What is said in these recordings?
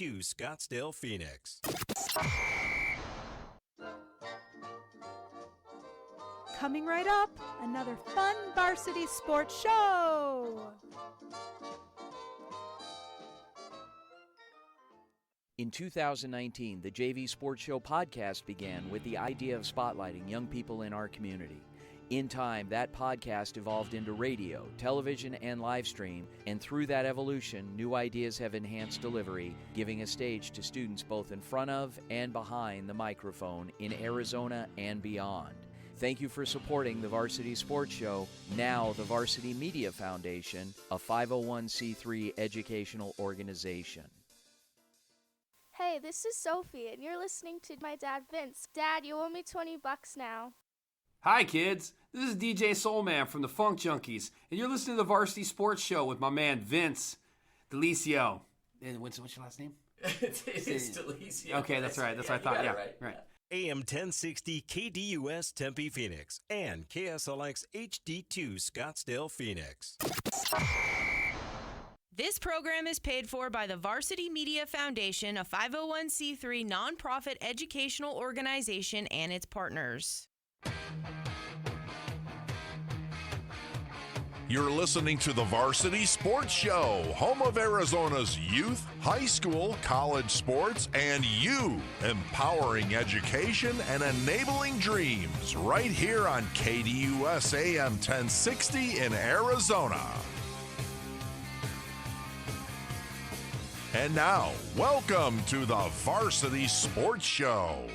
to Scottsdale, Phoenix. Coming right up, another fun varsity sports show. In 2019, the JV Sports Show podcast began with the idea of spotlighting young people in our community. In time, that podcast evolved into radio, television, and live stream, and through that evolution, new ideas have enhanced delivery, giving a stage to students both in front of and behind the microphone in Arizona and beyond. Thank you for supporting the Varsity Sports Show, now the Varsity Media Foundation, a 501c3 educational organization. Hey, this is Sophie, and you're listening to my dad, Vince. Dad, you owe me $20 now. Hi, kids. This is DJ Soulman from the Funk Junkies, and you're listening to the Varsity Sports Show with my man, Vince Delicio. And what's your last name? It's Delicio. Okay, that's right. That's what I thought. Yeah, right. AM 1060 KDUS Tempe, Phoenix, and KSLX HD2 Scottsdale, Phoenix. This program is paid for by the Varsity Media Foundation, a 501c3 nonprofit educational organization, and its partners. You're listening to the Varsity Sports Show, home of Arizona's youth, high school, college sports, and you, empowering education and enabling dreams, right here on KDUS AM 1060 in Arizona. And now, welcome to the Varsity Sports Show.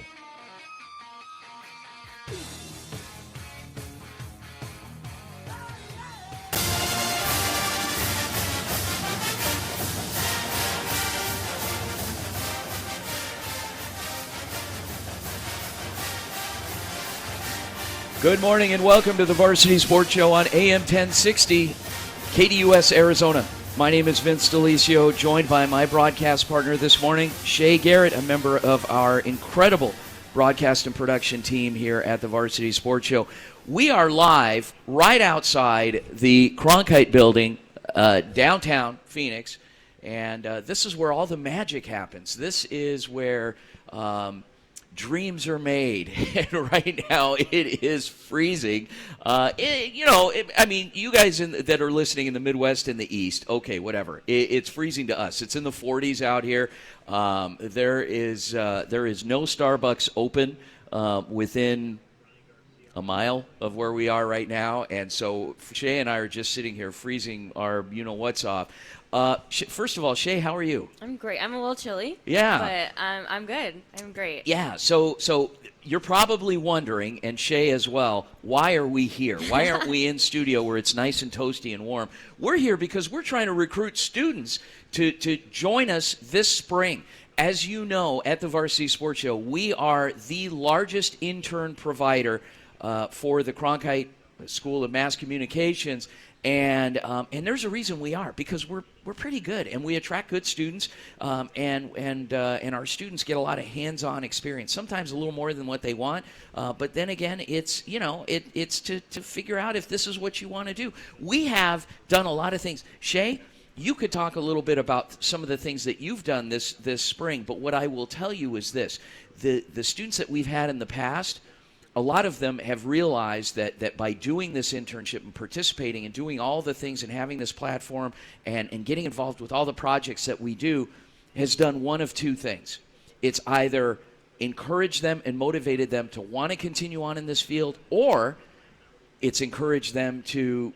Good morning and welcome to the Varsity Sports Show on AM 1060, KDUS, Arizona. My name is Vince Delicio, joined by my broadcast partner this morning, Shea Garrett, a member of our incredible broadcast and production team here at the Varsity Sports Show. We are live right outside the Cronkite building, downtown Phoenix, and this is where all the magic happens. This is where dreams are made, and right now it is freezing. You guys that are listening in the Midwest and the East, okay, whatever. It's freezing to us. It's in the 40s out here. There is no Starbucks open within a mile of where we are right now, and so Shea and I are just sitting here freezing our you-know-what's off. First of all, Shea, how are you? I'm great. I'm a little chilly. Yeah. But I'm good. I'm great. Yeah, so you're probably wondering, and Shea as well, why are we here? Why aren't we in studio where it's nice and toasty and warm? We're here because we're trying to recruit students to join us this spring. As you know, at the Varsity Sports Show, we are the largest intern provider for the Cronkite School of Mass Communications. And there's a reason we are, because we're pretty good, and we attract good students, and our students get a lot of hands-on experience. Sometimes a little more than what they want, but then again, it's to figure out if this is what you want to do. We have done a lot of things. Shea, you could talk a little bit about some of the things that you've done this spring, but what I will tell you is this: the students that we've had in the past, a lot of them have realized that by doing this internship and participating and doing all the things and having this platform and getting involved with all the projects that we do has done one of two things. It's either encouraged them and motivated them to want to continue on in this field, or it's encouraged them to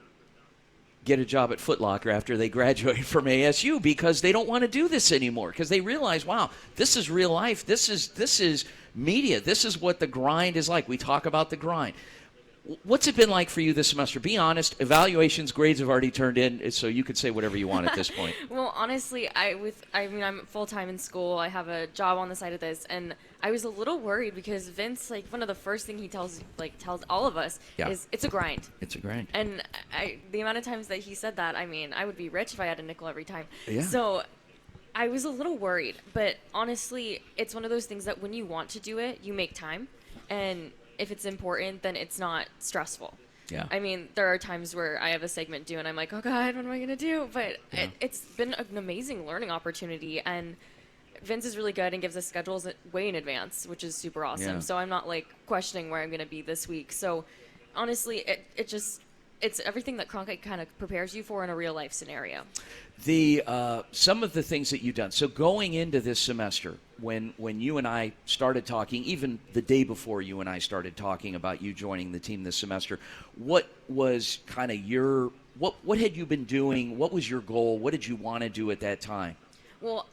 get a job at Foot Locker after they graduate from ASU, because they don't want to do this anymore, because they realize, wow, this is real life. This is media. This is what the grind is like. We talk about the grind. What's it been like for you this semester? Be honest. Evaluations, grades have already turned in, so you could say whatever you want at this point. Well, honestly, I'm full-time in school. I have a job on the side of this, and I was a little worried because Vince, one of the first thing he tells all of us is it's a grind. It's a grind. And the amount of times that he said that, I would be rich if I had a nickel every time. Yeah. So I was a little worried, but honestly, it's one of those things that when you want to do it, you make time, and if it's important, then it's not stressful. Yeah. I mean, there are times where I have a segment due and I'm like, oh God, what am I going to do? But it's been an amazing learning opportunity. And Vince is really good and gives us schedules way in advance, which is super awesome. Yeah. So I'm not like questioning where I'm going to be this week. So honestly, it's everything that Cronkite kind of prepares you for in a real life scenario. Some of the things that you've done. So going into this semester, when you and I started talking, even the day before you and I started talking about you joining the team this semester, what was kind of what had you been doing? What was your goal? What did you want to do at that time? Well,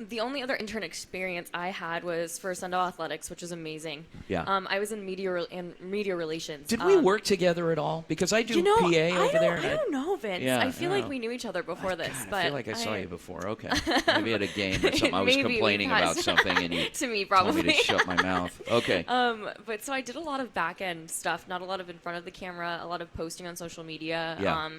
the only other intern experience I had was for Sunday Athletics, which was amazing. Yeah. I was in media relations. Did we work together at all? Because I do PA over there. I don't know, Vince. Yeah, I feel like we knew each other before this. God, but I feel like I saw you before. Okay. Maybe at a game or something. I was Maybe complaining because- about something and you to me, told probably. me to shut my mouth. Okay. But so I did a lot of back end stuff, not a lot of in front of the camera, a lot of posting on social media. Yeah.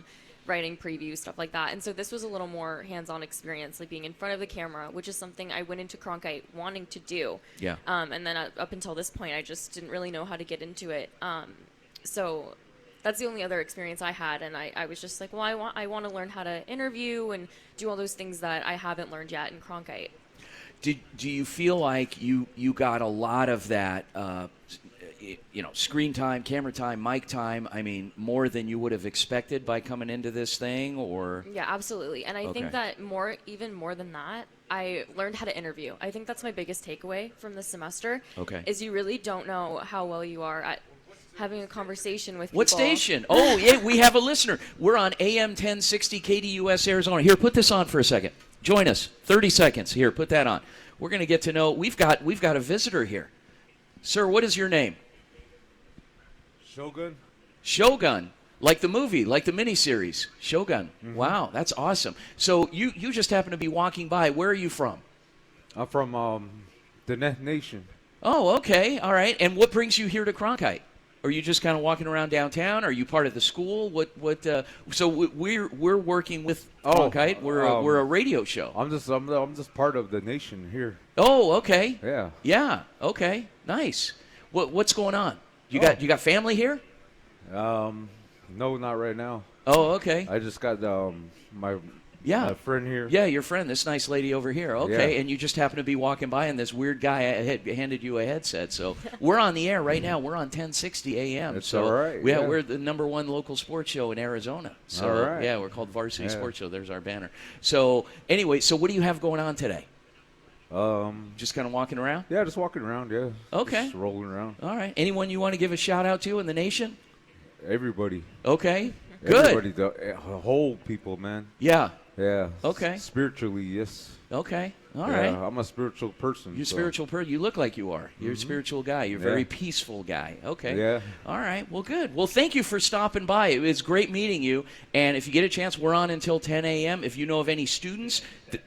Writing previews, stuff like that. And so this was a little more hands-on experience, like being in front of the camera, which is something I went into Cronkite wanting to do. Yeah. And then up until this point, I just didn't really know how to get into it. So that's the only other experience I had. And I was just like, well, I want to learn how to interview and do all those things that I haven't learned yet in Cronkite. Do you feel like you got a lot of that, screen time, camera time, mic time? I mean, more than you would have expected by coming into this thing, or? Yeah, absolutely. And I think that even more than that, I learned how to interview. I think that's my biggest takeaway from this semester. Okay. Is you really don't know how well you are at having a conversation with people. What station? Oh, yeah, we have a listener. We're on AM 1060 KDUS Arizona. Here, put this on for a second. Join us. 30 seconds. Here, put that on. We're going to get to know. We've got a visitor here. Sir, what is your name? Shogun. Shogun. Like the movie, like the miniseries. Shogun. Mm-hmm. Wow, that's awesome. So you just happen to be walking by. Where are you from? I'm from the Nation. Oh, okay. All right. And what brings you here to Cronkite? Are you just kind of walking around downtown? Are you part of the school? So we're working with Cronkite. We're a radio show. I'm just part of the Nation here. Oh, okay. Yeah. Yeah. Okay. Nice. What's going on? You got family here? No, not right now. Oh, okay. I just got my friend here. Yeah, your friend, this nice lady over here. Okay, yeah. And you just happen to be walking by, and this weird guy handed you a headset. So we're on the air right now. We're on 1060 AM. That's so all right. Yeah, we're the #1 local sports show in Arizona. So all right. Yeah, we're called Varsity Sports Show. There's our banner. So anyway, so what do you have going on today? Just kind of walking around? Yeah, just walking around, yeah. Okay. Just rolling around. All right. Anyone you want to give a shout out to in the nation? Everybody. Okay. Good. Everybody, the whole people, man. Yeah. Yeah. Okay. Spiritually, yes. Okay. All right. I'm a spiritual person. You're a spiritual person. You look like you are. You're a spiritual guy. You're a very peaceful guy. Okay. Yeah. All right. Well, good. Well, thank you for stopping by. It was great meeting you. And if you get a chance, we're on until 10 a.m. If you know of any students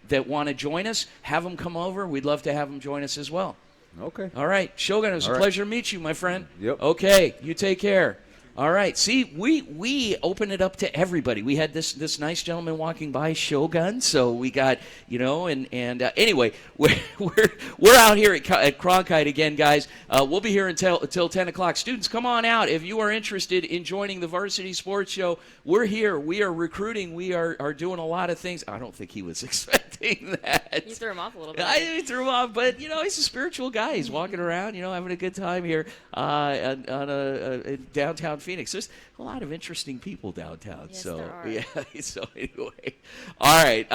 that want to join us, have them come over. We'd love to have them join us as well. Okay. All right. Shogun, it was a pleasure to meet you, my friend. Yep. Okay. You take care. All right. See, we open it up to everybody. We had this nice gentleman walking by, Shogun. So we got, anyway, we're out here at Cronkite again, guys. We'll be here until 10 o'clock. Students, come on out if you are interested in joining the Varsity Sports Show. We're here. We are recruiting. We are doing a lot of things. I don't think he was expecting that. You threw him off a little bit. I threw him off, but he's a spiritual guy. He's walking around, having a good time here in downtown Phoenix. There's a lot of interesting people downtown. Yes, so there are. yeah. So anyway, all right.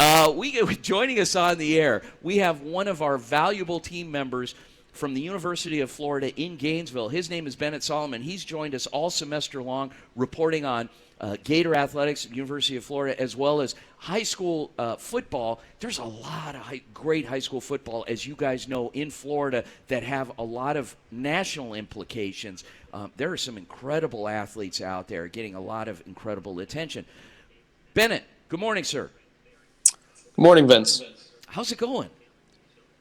Joining us on the air, we have one of our valuable team members from the University of Florida in Gainesville. His name is Bennett Solomon. He's joined us all semester long, reporting on Gator athletics at University of Florida, as well as high school football. There's a lot of great high school football, as you guys know, in Florida that have a lot of national implications. There are some incredible athletes out there getting a lot of incredible attention. Bennett, good morning, sir. Good morning, Vince. How's it going?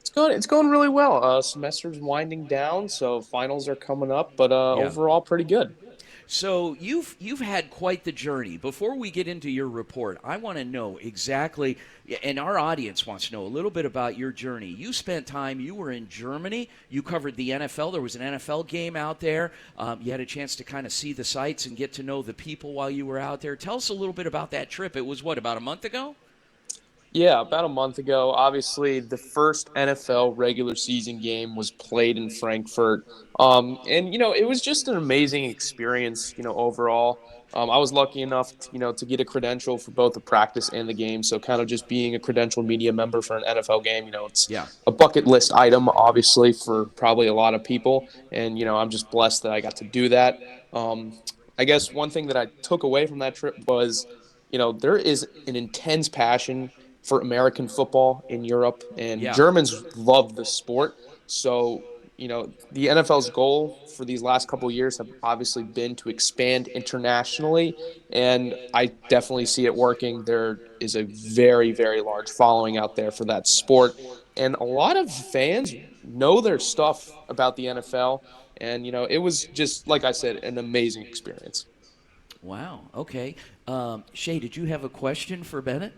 It's going really well. Semester's winding down, so finals are coming up, but overall pretty good. So you've had quite the journey. Before we get into your report, I want to know exactly, and our audience wants to know a little bit about your journey. You spent time, you were in Germany, you covered the NFL. There was an NFL game out there. You had a chance to kind of see the sights and get to know the people while you were out there. Tell us a little bit about that trip. It was, about a month ago? Yeah, about a month ago. Obviously, the first NFL regular season game was played in Frankfurt. And, it was just an amazing experience, overall. I was lucky enough, to get a credential for both the practice and the game. So, kind of just being a credentialed media member for an NFL game, it's Yeah. a bucket list item, obviously, for probably a lot of people. And, I'm just blessed that I got to do that. I guess one thing that I took away from that trip was, there is an intense passion for American football in Europe, and Yeah. Germans love the sport. So, the NFL's goal for these last couple of years have obviously been to expand internationally, and I definitely see it working. There is a very, very large following out there for that sport, and a lot of fans know their stuff about the NFL, and, it was just, like I said, an amazing experience. Wow. Okay. Shea, did you have a question for Bennett?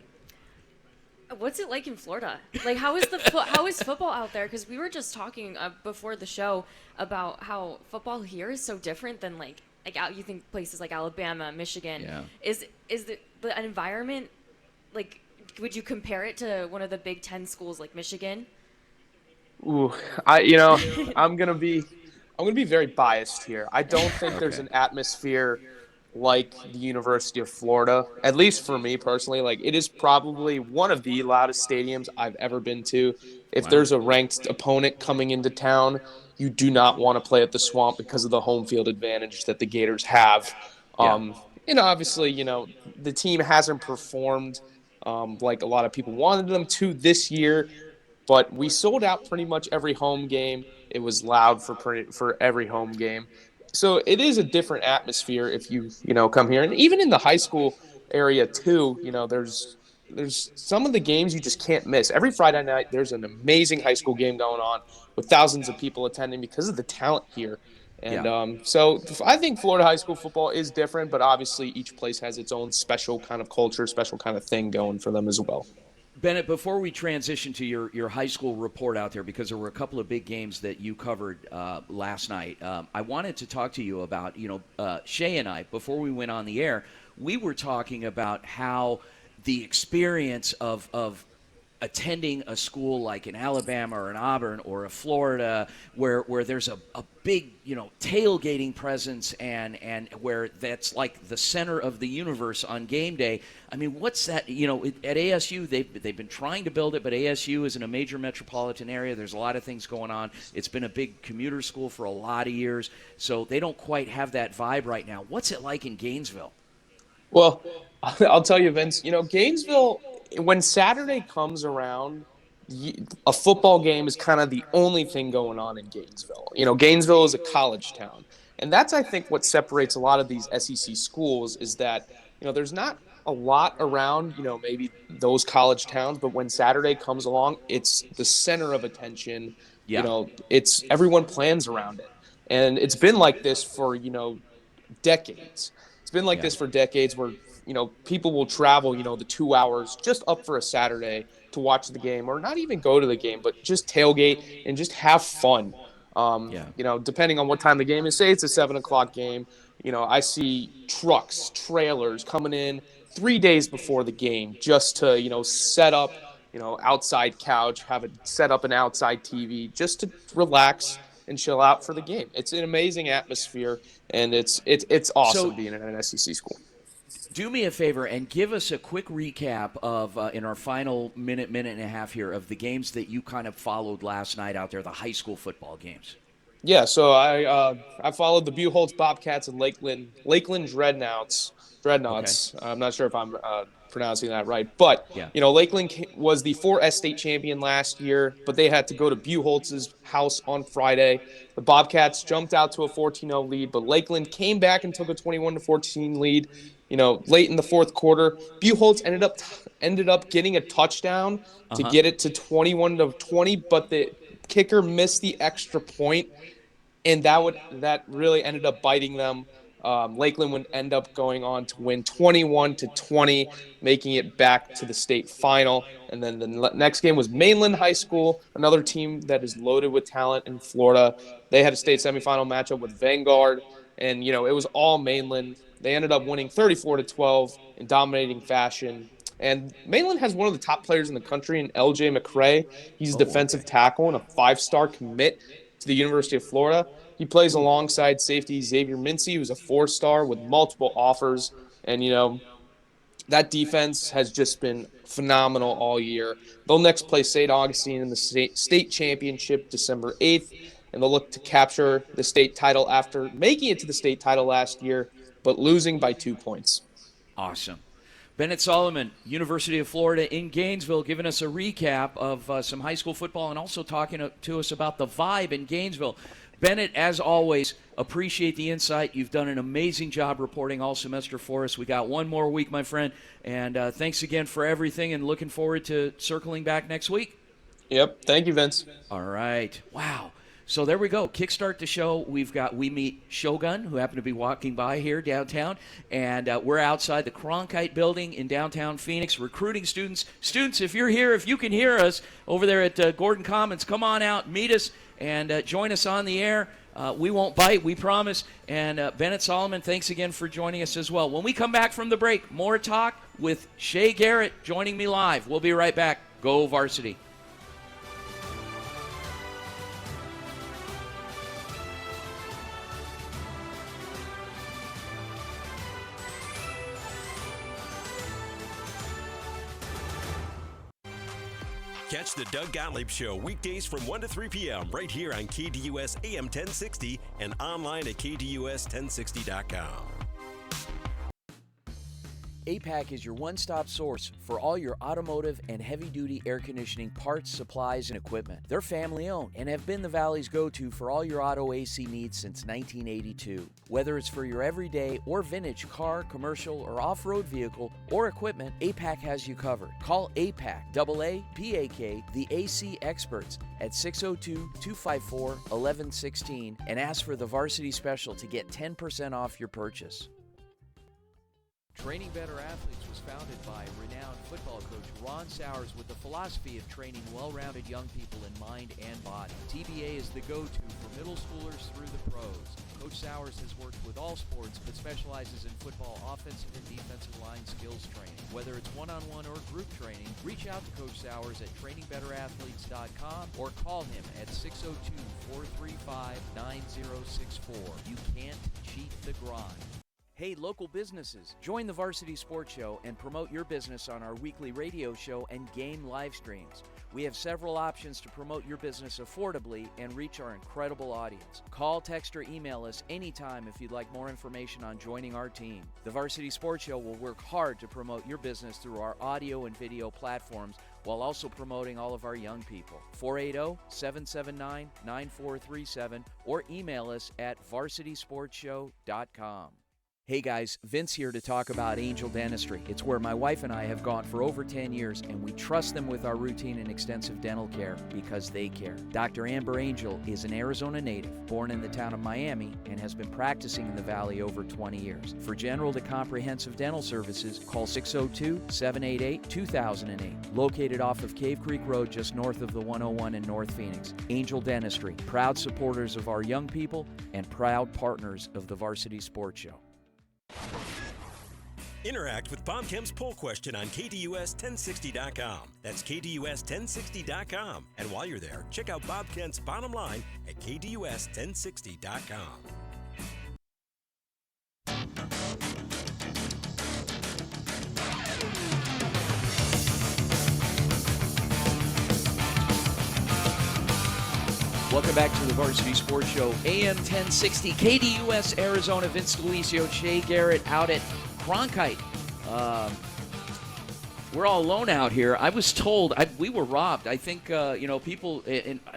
What's it like in Florida? Like, how is how is football out there? Because we were just talking before the show about how football here is so different than like you think places like Alabama, Michigan. Yeah. Is the environment, like, would you compare it to one of the Big Ten schools like Michigan? Ooh, I'm gonna be very biased here. I don't think there's an atmosphere like the University of Florida, at least for me personally. Like, it is probably one of the loudest stadiums I've ever been to. If there's a ranked opponent coming into town, you do not want to play at the Swamp because of the home field advantage that the Gators have. Obviously, the team hasn't performed like a lot of people wanted them to this year, but we sold out pretty much every home game. It was loud for every home game. So it is a different atmosphere if you come here. And even in the high school area too, there's some of the games you just can't miss. Every Friday night there's an amazing high school game going on with thousands of people attending because of the talent here. And so I think Florida high school football is different, but obviously each place has its own special kind of culture, special kind of thing going for them as well. Bennett, before we transition to your high school report out there, because there were a couple of big games that you covered last night, I wanted to talk to you about, Shea and I, before we went on the air, we were talking about how the experience of attending a school like in Alabama or in Auburn or a Florida where there's a big, tailgating presence and where that's like the center of the universe on game day. I mean, what's that? At ASU, they've been trying to build it, but ASU is in a major metropolitan area. There's a lot of things going on. It's been a big commuter school for a lot of years, so they don't quite have that vibe right now. What's it like in Gainesville? Well, I'll tell you, Vince, Gainesville, when Saturday comes around, a football game is kind of the only thing going on in Gainesville. Gainesville is a college town. And that's, I think, what separates a lot of these SEC schools is that, there's not a lot around, maybe those college towns, but when Saturday comes along, it's the center of attention. Yeah. It's everyone plans around it. And it's been like this for, decades. It's been like this for decades where, people will travel, the 2 hours just up for a Saturday to watch the game, or not even go to the game, but just tailgate and just have fun. Depending on what time the game is, say it's a 7:00 game, I see trucks, trailers coming in 3 days before the game just to, set up, outside couch, have it set up an outside TV just to relax and chill out for the game. It's an amazing atmosphere, and it's awesome being in an SEC school. Do me a favor and give us a quick recap of, in our final minute and a half here, of the games that you kind of followed last night out there, the high school football games. Yeah, so I followed the Buchholz Bobcats and Lakeland Dreadnoughts. Okay. I'm not sure if I'm pronouncing that right, but Lakeland was the 4S state champion last year, but they had to go to Buchholz's house on Friday. The Bobcats jumped out to a 14-0 lead, but Lakeland came back and took a 21-14 lead. Late in the fourth quarter, Buchholz ended up getting a touchdown to get it to 21-20, but the kicker missed the extra point, and that really ended up biting them. Lakeland would end up going on to win 21-20, making it back to the state final. And then the next game was Mainland High School, another team that is loaded with talent in Florida. They had a state semifinal matchup with Vanguard, and it was all Mainland. They ended up winning 34-12 in dominating fashion. And Mainland has one of the top players in the country in L.J. McCray. He's a defensive tackle and a 5-star commit to the University of Florida. He plays alongside safety Xavier Mincy, who's a 4-star with multiple offers. And, that defense has just been phenomenal all year. They'll next play St. Augustine in the state championship December 8th, and they'll look to capture the state title after making it to the state title last year, but losing by 2 points. Awesome. Bennett Solomon, University of Florida in Gainesville, giving us a recap of some high school football and also talking to us about the vibe in Gainesville. Bennett, as always, appreciate the insight. You've done an amazing job reporting all semester for us. We got one more week, my friend, and thanks again for everything, and looking forward to circling back next week. Yep. Thank you, Vince. All right. Wow. So there we go. Kickstart the show. We meet Shogun, who happened to be walking by here downtown, and we're outside the Cronkite building in downtown Phoenix recruiting students. Students, if you're here, if you can hear us over there at Gordon Commons, come on out, meet us, and join us on the air. We won't bite, we promise. And Bennett Solomon, thanks again for joining us as well. When we come back from the break, more talk with Shea Garrett joining me live. We'll be right back. Go Varsity. Catch the Doug Gottlieb Show weekdays from 1 to 3 p.m. right here on KDUS AM 1060 and online at KDUS1060.com. APAC is your one-stop source for all your automotive and heavy-duty air conditioning parts, supplies, and equipment. They're family-owned and have been the Valley's go-to for all your auto AC needs since 1982. Whether it's for your everyday or vintage car, commercial, or off-road vehicle or equipment, APAC has you covered. Call APAC, AA-PAK, the AC experts at 602-254-1116 and ask for the Varsity Special to get 10% off your purchase. Training Better Athletes was founded by renowned football coach Ron Sowers with the philosophy of training well-rounded young people in mind and body. TBA is the go-to for middle schoolers through the pros. Coach Sowers has worked with all sports but specializes in football offensive and defensive line skills training. Whether it's one-on-one or group training, reach out to Coach Sowers at trainingbetterAthletes.com or call him at 602-435-9064. You can't cheat the grind. Hey, local businesses, join the Varsity Sports Show and promote your business on our weekly radio show and game live streams. We have several options to promote your business affordably and reach our incredible audience. Call, text, or email us anytime if you'd like more information on joining our team. The Varsity Sports Show will work hard to promote your business through our audio and video platforms while also promoting all of our young people. 480-779-9437 or email us at varsitysportshow.com. Hey guys, Vince here to talk about Angel Dentistry. It's where my wife and I have gone for over 10 years, and we trust them with our routine and extensive dental care because they care. Dr. Amber Angel is an Arizona native, born in the town of Miami, and has been practicing in the Valley over 20 years. For general to comprehensive dental services, call 602-788-2008. Located off of Cave Creek Road just north of the 101 in North Phoenix. Angel Dentistry, proud supporters of our young people and proud partners of the Varsity Sports Show. Interact with Bob Kemp's poll question on KDUS1060.com. That's KDUS1060.com. And while you're there, check out Bob Kemp's bottom line at KDUS1060.com. Welcome back to the Varsity Sports Show, AM 1060, KDUS, Arizona. Vince DeLisio, Shea Garrett out at Cronkite. We're all alone out here. I was told we were robbed. I think, people,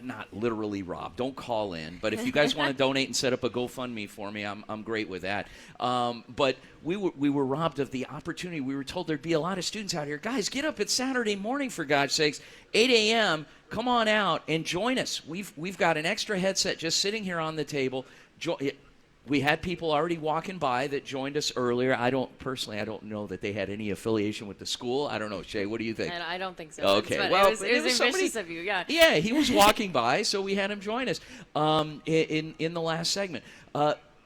not literally robbed. Don't call in. But if you guys want to donate and set up a GoFundMe for me, I'm great with that. But we were robbed of the opportunity. We were told there'd be a lot of students out here. Guys, get up. It's Saturday morning, for God's sakes. 8 a.m., come on out and join us. We've got an extra headset just sitting here on the table. We had people already walking by that joined us earlier. I don't know that they had any affiliation with the school. I don't know, Shea, what do you think? I don't think so. Okay, but well, it was ambitious of you, yeah. Yeah, he was walking by, so we had him join us in the last segment.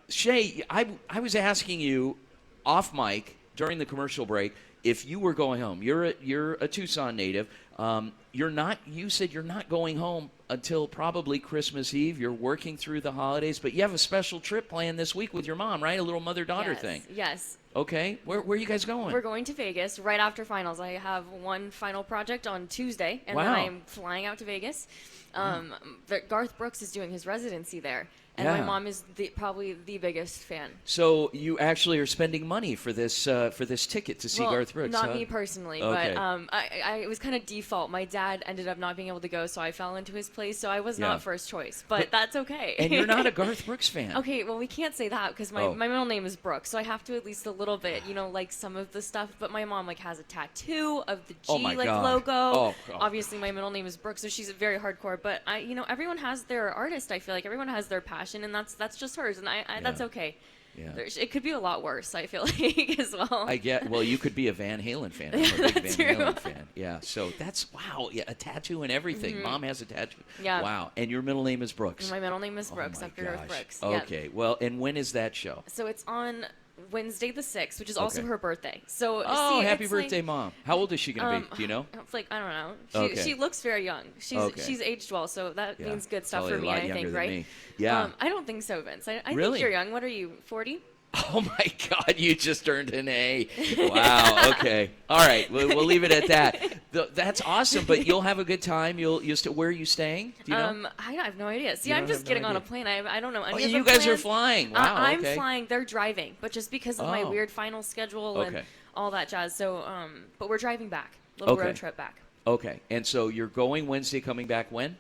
Shea, I was asking you off mic during the commercial break, if you were going home, you're a Tucson native. You said you're not going home until probably Christmas Eve. You're working through the holidays, but you have a special trip planned this week with your mom, right? A little mother-daughter thing. Yes. Okay. Where are you guys going? We're going to Vegas right after finals. I have one final project on Tuesday, and Wow. then I'm flying out to Vegas. Garth Brooks is doing his residency there, and Yeah. my mom is probably the biggest fan. So you actually are spending money for this ticket to see Garth Brooks, Not huh? me personally, Okay. but it was kind of default. My dad ended up not being able to go, so I fell into his place, so I was not first choice, but that's okay. And you're not a Garth Brooks fan. Okay, well, we can't say that because my middle name is Brooks, so I have to at least a little bit, like some of the stuff. But my mom has a tattoo of the G logo. Oh, God. Obviously, my middle name is Brooks, so she's very hardcore. But everyone has their artist. I feel like everyone has their passion, and that's just hers, and that's okay. Yeah. It could be a lot worse, I feel like, as well. Well, you could be a Van Halen fan. I'm a big Van Halen fan. Yeah, so wow, yeah, a tattoo and everything. Mm-hmm. Mom has a tattoo. Yeah. Wow, and your middle name is Brooks. My middle name is Brooks, my after Garth gosh. Brooks. Okay, Yeah. well, and when is that show? So it's on Wednesday the 6th, which is also Okay. her birthday. So Happy it's birthday, Mom. How old is she going to be? Do you know? It's I don't know. She looks very young. She's aged well, so that means good stuff Probably for a me, lot I younger think, than right? me. Yeah. I don't think so, Vince. I Really? think you're young. What are you, 40? Oh my God! You just earned an A. Wow. Okay. All right. We'll leave it at that. That's awesome. But you'll have a good time. Where are you staying? Do you know? I have no idea. See, You I'm don't just have no getting on a idea. plane. I don't know any of You the guys are plans. flying. Wow. I'm okay. flying. They're driving, but just because of my Oh. weird final schedule and Okay. all that jazz. So, but we're driving back. Little Okay. road trip back. Okay. And so you're going Wednesday, coming back when?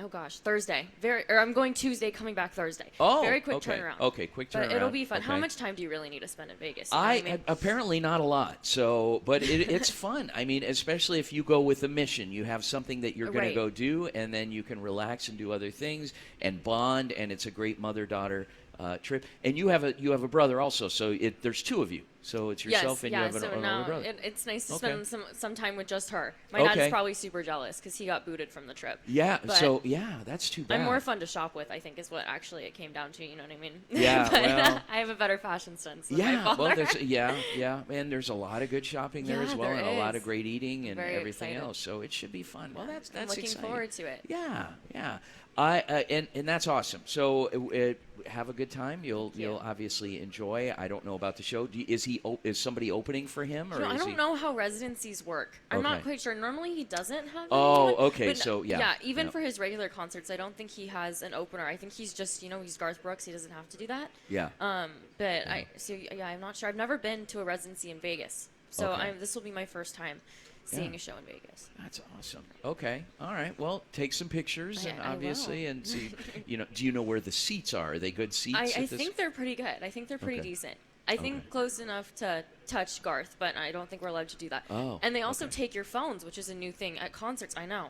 Oh gosh, Thursday. I'm going Tuesday, coming back Thursday. Oh, very quick okay. turnaround. Okay, quick turnaround. But it'll be fun. Okay. How much time do you really need to spend in Vegas? You know what I mean? Apparently not a lot. So, but it's fun. I mean, especially if you go with a mission, you have something that you're going Right. to go do, and then you can relax and do other things and bond. And it's a great mother-daughter trip. And you have a brother also. So there's two of you. So it's yourself and you have an older brother. It's nice to Okay. spend some time with just her. My Okay. dad's probably super jealous because he got booted from the trip. Yeah. But So that's too bad. I'm more fun to shop with, I think, is what actually it came down to. You know what I mean? Yeah, But, well- I have a better fashion sense than my Yeah, father. well, and there's a lot of good shopping there Yeah, as well, there and a lot of is. great eating and Very everything excited. else. So it should be fun. Well, that's I'm looking exciting. forward to it. Yeah. And that's awesome. So have a good time. You'll obviously enjoy. I don't know about the show. Is somebody opening for him, or I is don't he? know how residencies work. I'm Okay. not quite sure. Normally he doesn't have. Oh, anyone, okay, but so, yeah. Yeah, even Yeah. for his regular concerts, I don't think he has an opener. I think he's just he's Garth Brooks. He doesn't have to do that. Yeah. But I'm not sure. I've never been to a residency in Vegas, so Okay. this will be my first time seeing Yeah. a show in Vegas. That's awesome. Okay. All right. Well, take some pictures, and I will. obviously, and see. Do you know where the seats are? Are they good seats? I at this- think they're pretty good. I think they're pretty Okay. decent. I think Okay. close enough to touch Garth, but I don't think we're allowed to do that. Oh, and they also okay. take your phones, which is a new thing at concerts. I know.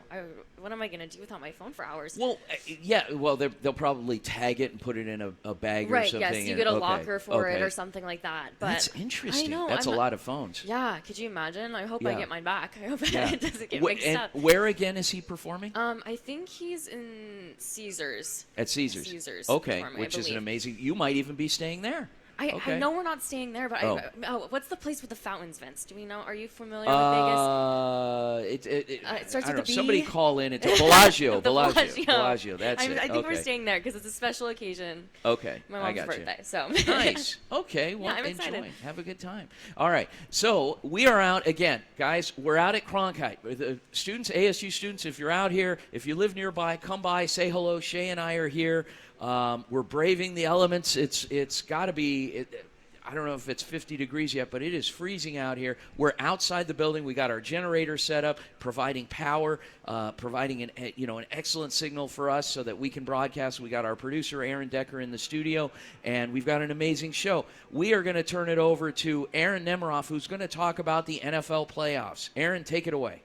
What am I going to do without my phone for hours? Well, yeah. Well, they'll probably tag it and put it in a bag or Right, something. yes, you and- get a okay, locker for it okay. or something like that. But That's interesting. I know, That's I'm a not- lot of phones. Yeah, could you imagine? I hope I Yeah. get mine back. I hope Yeah. it doesn't get Wh- mixed and up. where again is he performing? I think he's in Caesars. At Caesars. Caesars. Okay, performing, I which is an believe. amazing. You might even be staying there. I Okay. know we're not staying there, but Oh. what's the place with the fountains, Vince? Do we know? Are you familiar with Vegas? It It starts I with don't a know. Somebody B. call in. It's Bellagio. The Bellagio. That's it. I think okay. we're staying there because it's a special occasion. Okay, My I mom's got birthday, you. so. Nice. Okay, well, Yeah, I'm enjoy. excited. Have a good time. All right, so we are out again, guys. We're out at Cronkite. The students, ASU students, if you're out here, if you live nearby, come by, say hello. Shea and I are here. We're braving the elements. It's got to be. I don't know if it's 50 degrees yet, but it is freezing out here. We're outside the building. We got our generator set up, providing power, providing an excellent signal for us so that we can broadcast. We got our producer Aaron Decker in the studio, and we've got an amazing show. We are going to turn it over to Aaron Nemiroff, who's going to talk about the NFL playoffs. Aaron, take it away.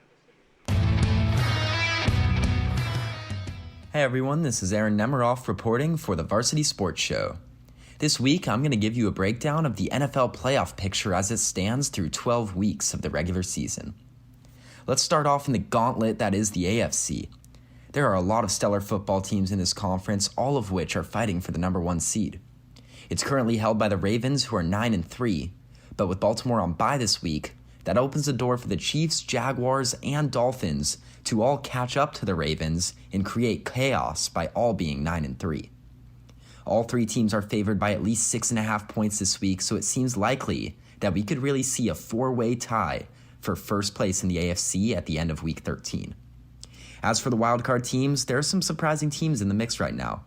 Hey everyone, this is Aaron Nemiroff reporting for the Varsity Sports Show. This week, I'm going to give you a breakdown of the NFL playoff picture as it stands through 12 weeks of the regular season. Let's start off in the gauntlet that is the AFC. There are a lot of stellar football teams in this conference, all of which are fighting for the number one seed. It's currently held by the Ravens, who are 9-3, but with Baltimore on bye this week, That opens the door for the Chiefs, Jaguars, and Dolphins to all catch up to the Ravens and create chaos by all being 9-3. All three teams are favored by at least 6.5 points this week, so it seems likely that we could really see a 4-way tie for first place in the AFC at the end of Week 13. As for the wildcard teams, there are some surprising teams in the mix right now.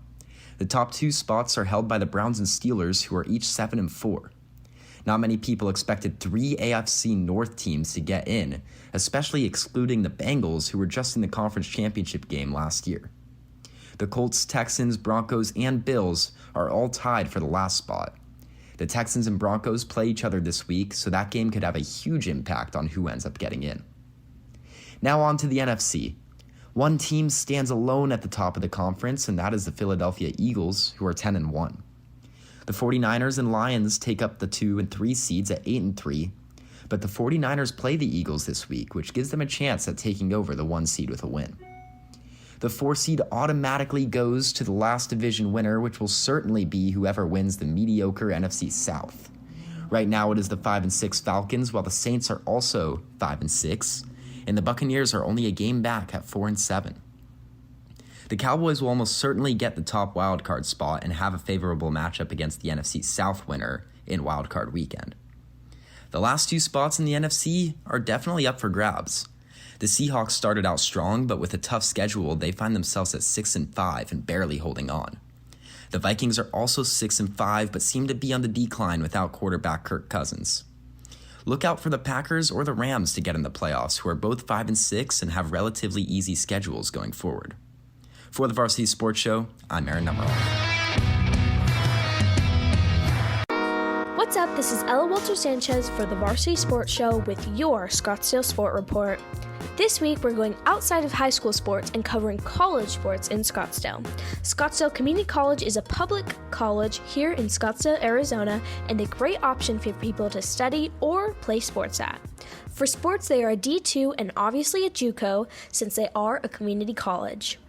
The top 2 spots are held by the Browns and Steelers, who are each 7-4. Not many people expected 3 AFC North teams to get in, especially excluding the Bengals, who were just in the conference championship game last year. The Colts, Texans, Broncos, and Bills are all tied for the last spot. The Texans and Broncos play each other this week, so that game could have a huge impact on who ends up getting in. Now on to the NFC. One team stands alone at the top of the conference, and that is the Philadelphia Eagles, who are 10-1. The 49ers and Lions take up the 2 and 3 seeds at 8-3, but the 49ers play the Eagles this week, which gives them a chance at taking over the 1 seed with a win. The 4 seed automatically goes to the last division winner, which will certainly be whoever wins the mediocre NFC South. Right now it is the 5-6 Falcons, while the Saints are also 5-6, and the Buccaneers are only a game back at 4-7. The Cowboys will almost certainly get the top wildcard spot and have a favorable matchup against the NFC South winner in wildcard weekend. The last 2 spots in the NFC are definitely up for grabs. The Seahawks started out strong, but with a tough schedule, they find themselves at 6-5 and barely holding on. The Vikings are also 6-5, but seem to be on the decline without quarterback Kirk Cousins. Look out for the Packers or the Rams to get in the playoffs, who are both 5-6 and have relatively easy schedules going forward. For the Varsity Sports Show, I'm Aaron Nemiroff. What's up? This is Ella Wolter-Sanchez for the Varsity Sports Show with your Scottsdale Sport Report. This week, we're going outside of high school sports and covering college sports in Scottsdale. Scottsdale Community College is a public college here in Scottsdale, Arizona, and a great option for people to study or play sports at. For sports, they are a D2 and obviously a JUCO since they are a community college.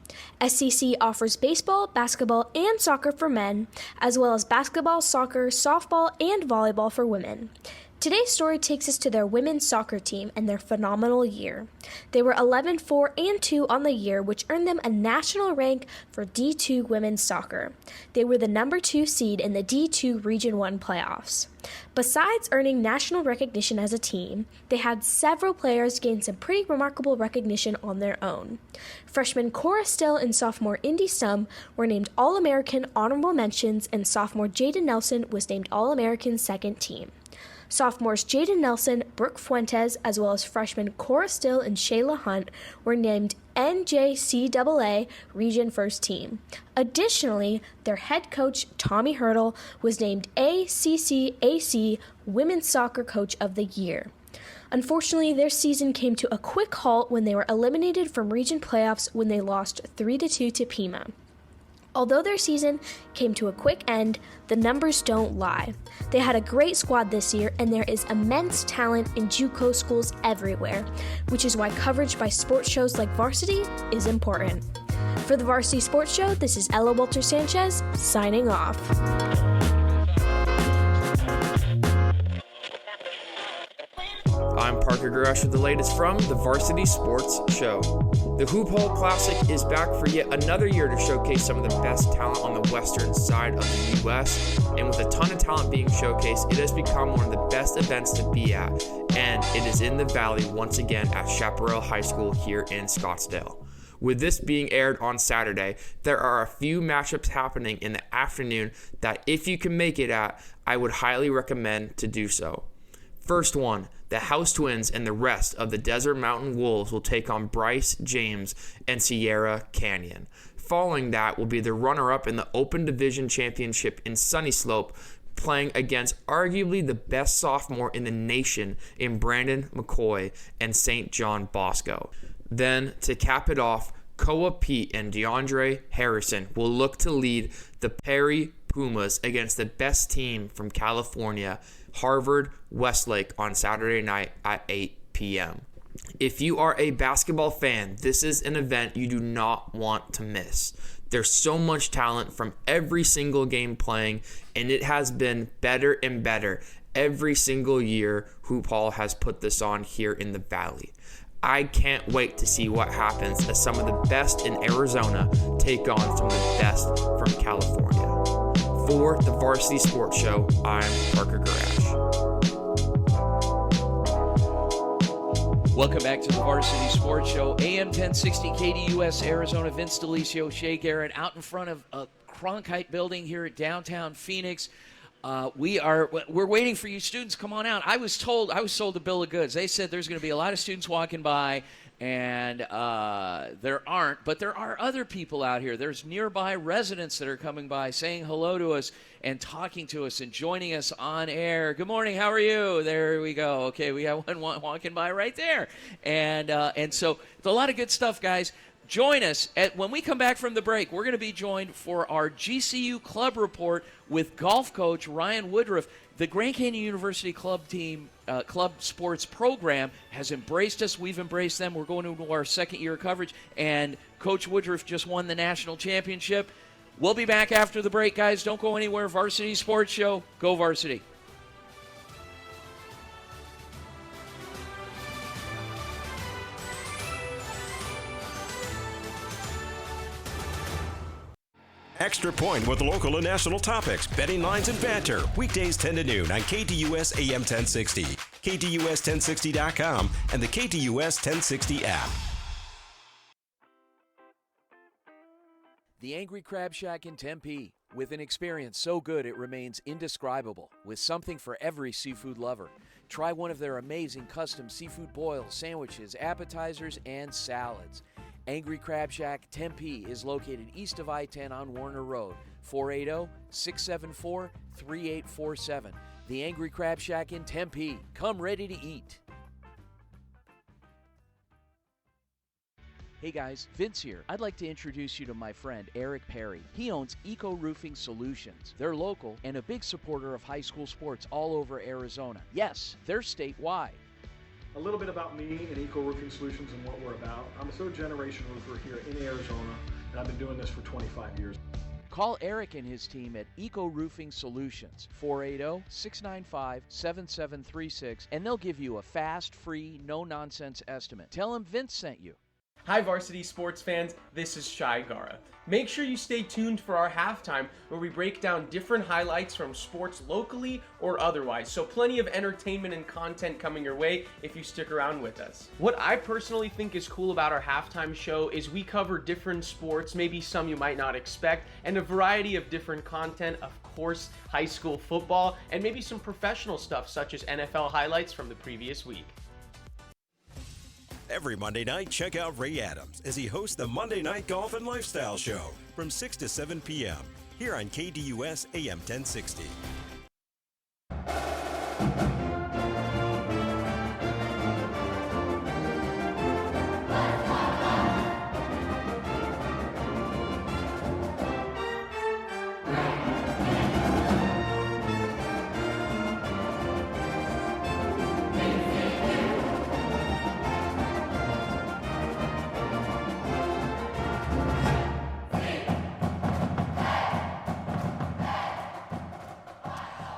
SCC offers baseball, basketball, and soccer for men, as well as basketball, soccer, softball, and volleyball for women. Today's story takes us to their women's soccer team and their phenomenal year. They were 11-4-2 on the year, which earned them a national rank for D2 women's soccer. They were the number 2 seed in the D2 Region 1 playoffs. Besides earning national recognition as a team, they had several players gain some pretty remarkable recognition on their own. Freshman Cora Still and sophomore Indy Sum were named All-American honorable mentions, and sophomore Jaden Nelson was named All-American second team. Sophomores Jaden Nelson, Brooke Fuentes, as well as freshmen Cora Still and Shayla Hunt were named NJCAA Region First Team. Additionally, their head coach, Tommy Hurdle, was named ACCAC Women's Soccer Coach of the Year. Unfortunately, their season came to a quick halt when they were eliminated from region playoffs when they lost 3-2 to Pima. Although their season came to a quick end, the numbers don't lie. They had a great squad this year, and there is immense talent in JUCO schools everywhere, which is why coverage by sports shows like Varsity is important. For the Varsity Sports Show, this is Ella Wolter-Sanchez, signing off. I'm Parker Gurash with the latest from the Varsity Sports Show. The Hoop Hall Classic is back for yet another year to showcase some of the best talent on the western side of the U.S. And with a ton of talent being showcased, it has become one of the best events to be at. And it is in the Valley once again at Chaparral High School here in Scottsdale. With this being aired on Saturday, there are a few matchups happening in the afternoon that if you can make it at, I would highly recommend to do so. First one, the House Twins and the rest of the Desert Mountain Wolves will take on Bryce James and Sierra Canyon. Following that will be the runner-up in the Open Division Championship in Sunny Slope, playing against arguably the best sophomore in the nation in Brandon McCoy and St. John Bosco. Then, to cap it off, Koa Pete and DeAndre Harrison will look to lead the Perry Pumas against the best team from California, Harvard Westlake, on Saturday night at 8 p.m. If you are a basketball fan, this is an event you do not want to miss. There's so much talent from every single game playing, and it has been better and better every single year Hoop Hall has put this on here in the Valley. I can't wait to see what happens as some of the best in Arizona take on some of the best from California. For the Varsity Sports Show, I'm Parker Gurash. Welcome back to the Varsity Sports Show. AM 1060 KDUS Arizona. Vince DeLisio, Shea Garrett out in front of a Cronkite building here at downtown Phoenix. We're waiting for you students. Come on out. I was sold a bill of goods. They said there's going to be a lot of students walking by, and there aren't. But there are other people out here. There's nearby residents that are coming by, saying hello to us and talking to us and joining us on air. Good morning. How are you? There we go. Okay, we have one walking by right there, and so it's a lot of good stuff, guys. Join us when we come back from the break. We're going to be joined for our GCU Club Report with golf coach Ryan Woodruff. The Grand Canyon University Club team, club sports program has embraced us. We've embraced them. We're going into our second year of coverage, and Coach Woodruff just won the national championship. We'll be back after the break, guys. Don't go anywhere. Varsity Sports Show. Go Varsity. Extra Point with local and national topics, betting lines, and banter. Weekdays 10 to noon on KDUS AM 1060, KDUS1060.com, and the KDUS 1060 app. The Angry Crab Shack in Tempe. With an experience so good it remains indescribable, with something for every seafood lover. Try one of their amazing custom seafood boils, sandwiches, appetizers, and salads. Angry Crab Shack Tempe is located east of I-10 on Warner Road, 480-674-3847. The Angry Crab Shack in Tempe. Come ready to eat. Hey guys, Vince here. I'd like to introduce you to my friend Eric Perry. He owns Eco Roofing Solutions. They're local and a big supporter of high school sports all over Arizona. Yes, they're statewide. A little bit about me and Eco Roofing Solutions and what we're about. I'm a third-generation roofer here in Arizona, and I've been doing this for 25 years. Call Eric and his team at Eco Roofing Solutions, 480-695-7736, and they'll give you a fast, free, no-nonsense estimate. Tell them Vince sent you. Hi Varsity Sports fans, this is Sykora. Make sure you stay tuned for our halftime where we break down different highlights from sports locally or otherwise. So plenty of entertainment and content coming your way if you stick around with us. What I personally think is cool about our halftime show is we cover different sports, maybe some you might not expect, and a variety of different content, of course, high school football, and maybe some professional stuff such as NFL highlights from the previous week. Every Monday night, check out Ray Adams as he hosts the Monday Night Golf and Lifestyle Show from 6 to 7 p.m. here on KDUS AM 1060.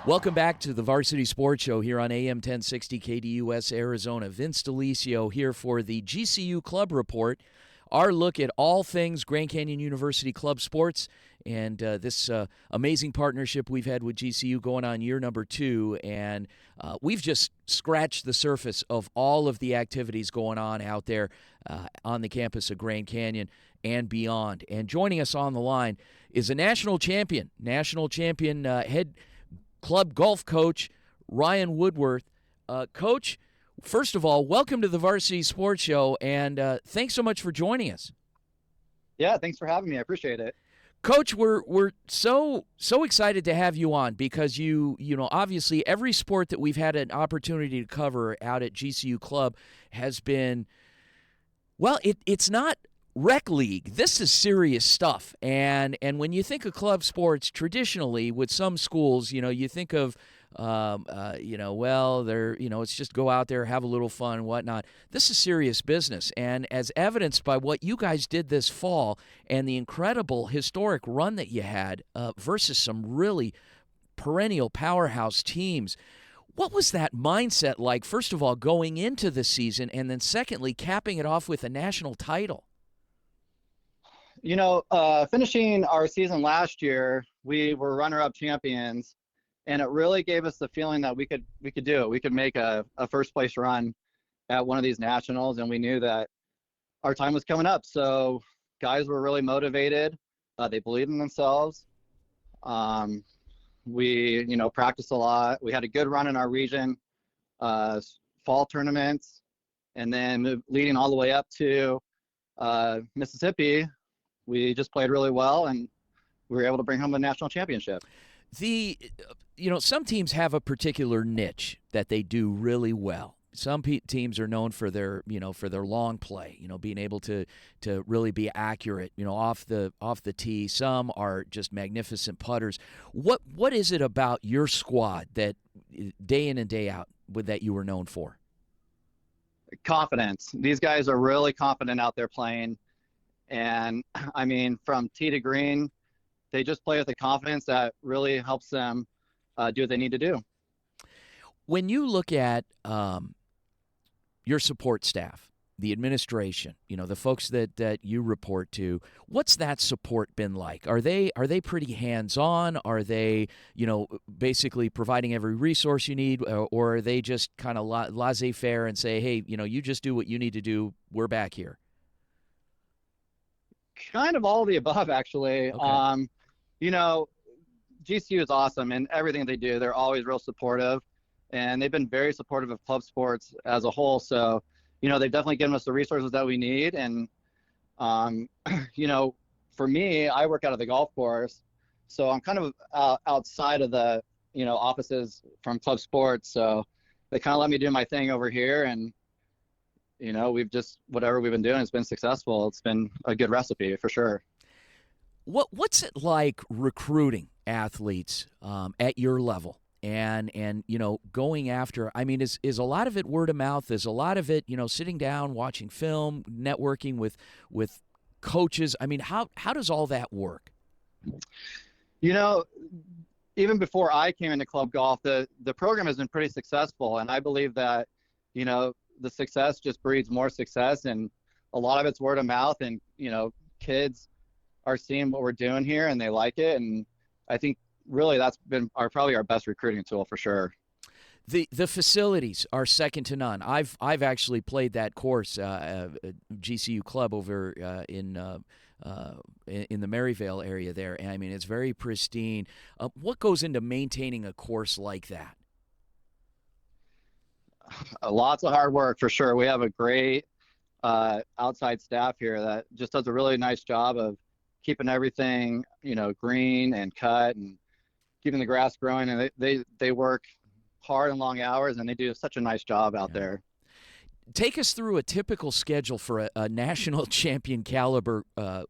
Welcome back to the Varsity Sports Show here on AM 1060 KDUS Arizona. Vince DeLisio here for the GCU Club Report, our look at all things Grand Canyon University Club sports, and this amazing partnership we've had with GCU going on year number 2, and we've just scratched the surface of all of the activities going on out there on the campus of Grand Canyon and beyond. And joining us on the line is a national champion head club golf coach, Ryan Woodruff. Coach, first of all, welcome to the Varsity Sports Show, and thanks so much for joining us. Yeah, thanks for having me. I appreciate it. Coach, we're so excited to have you on because you know obviously every sport that we've had an opportunity to cover out at GCU Club has been, well, it's not rec league. This is serious stuff. And when you think of club sports, traditionally with some schools, you think of, it's just go out there, have a little fun and whatnot. This is serious business. And as evidenced by what you guys did this fall and the incredible historic run that you had versus some really perennial powerhouse teams, What was that mindset like, first of all, going into the season, and then secondly, capping it off with a national title? Finishing our season last year, we were runner-up champions, and it really gave us the feeling that we could do it. We could make a first-place run at one of these nationals, and we knew that our time was coming up. So guys were really motivated. They believed in themselves. We, practiced a lot. We had a good run in our region, fall tournaments, and then leading all the way up to Mississippi, we just played really well, and we were able to bring home the national championship. Some teams have a particular niche that they do really well. Some teams are known for their long play, being able to really be accurate, off the tee. Some are just magnificent putters. What is it about your squad that day in and day out that you were known for? Confidence. These guys are really confident out there playing, and I mean, from tee to green, they just play with the confidence that really helps them do what they need to do. When you look at your support staff, the administration, the folks that you report to, what's that support been like? Are they pretty hands-on? Are they, basically providing every resource you need, or are they just kind of laissez-faire and say, hey, you just do what you need to do, we're back here? Kind of all of the above, actually. Okay. GCU is awesome in everything they do. They're always real supportive, and they've been very supportive of club sports as a whole. So, they've definitely given us the resources that we need. And, for me, I work out of the golf course, so I'm kind of outside of the, offices from club sports. So they kind of let me do my thing over here, and, whatever we've been doing has been successful. It's been a good recipe for sure. What's it like recruiting athletes at your level? And going after, I mean, is a lot of it word of mouth? Is a lot of it, sitting down, watching film, networking with coaches? I mean, how does all that work? Even before I came into club golf, the program has been pretty successful, and I believe that, the success just breeds more success, and a lot of it's word of mouth, and, kids are seeing what we're doing here and they like it, and I think really that's been probably our best recruiting tool for sure. The facilities are second to none. I've actually played that course, GCU Club over in the Maryvale area there, and I mean it's very pristine. What goes into maintaining a course like that? Lots of hard work for sure. We have a great outside staff here that just does a really nice job of keeping everything, green and cut and keeping the grass growing. And they work hard and long hours, and they do such a nice job out there. Take us through a typical schedule for a national champion caliber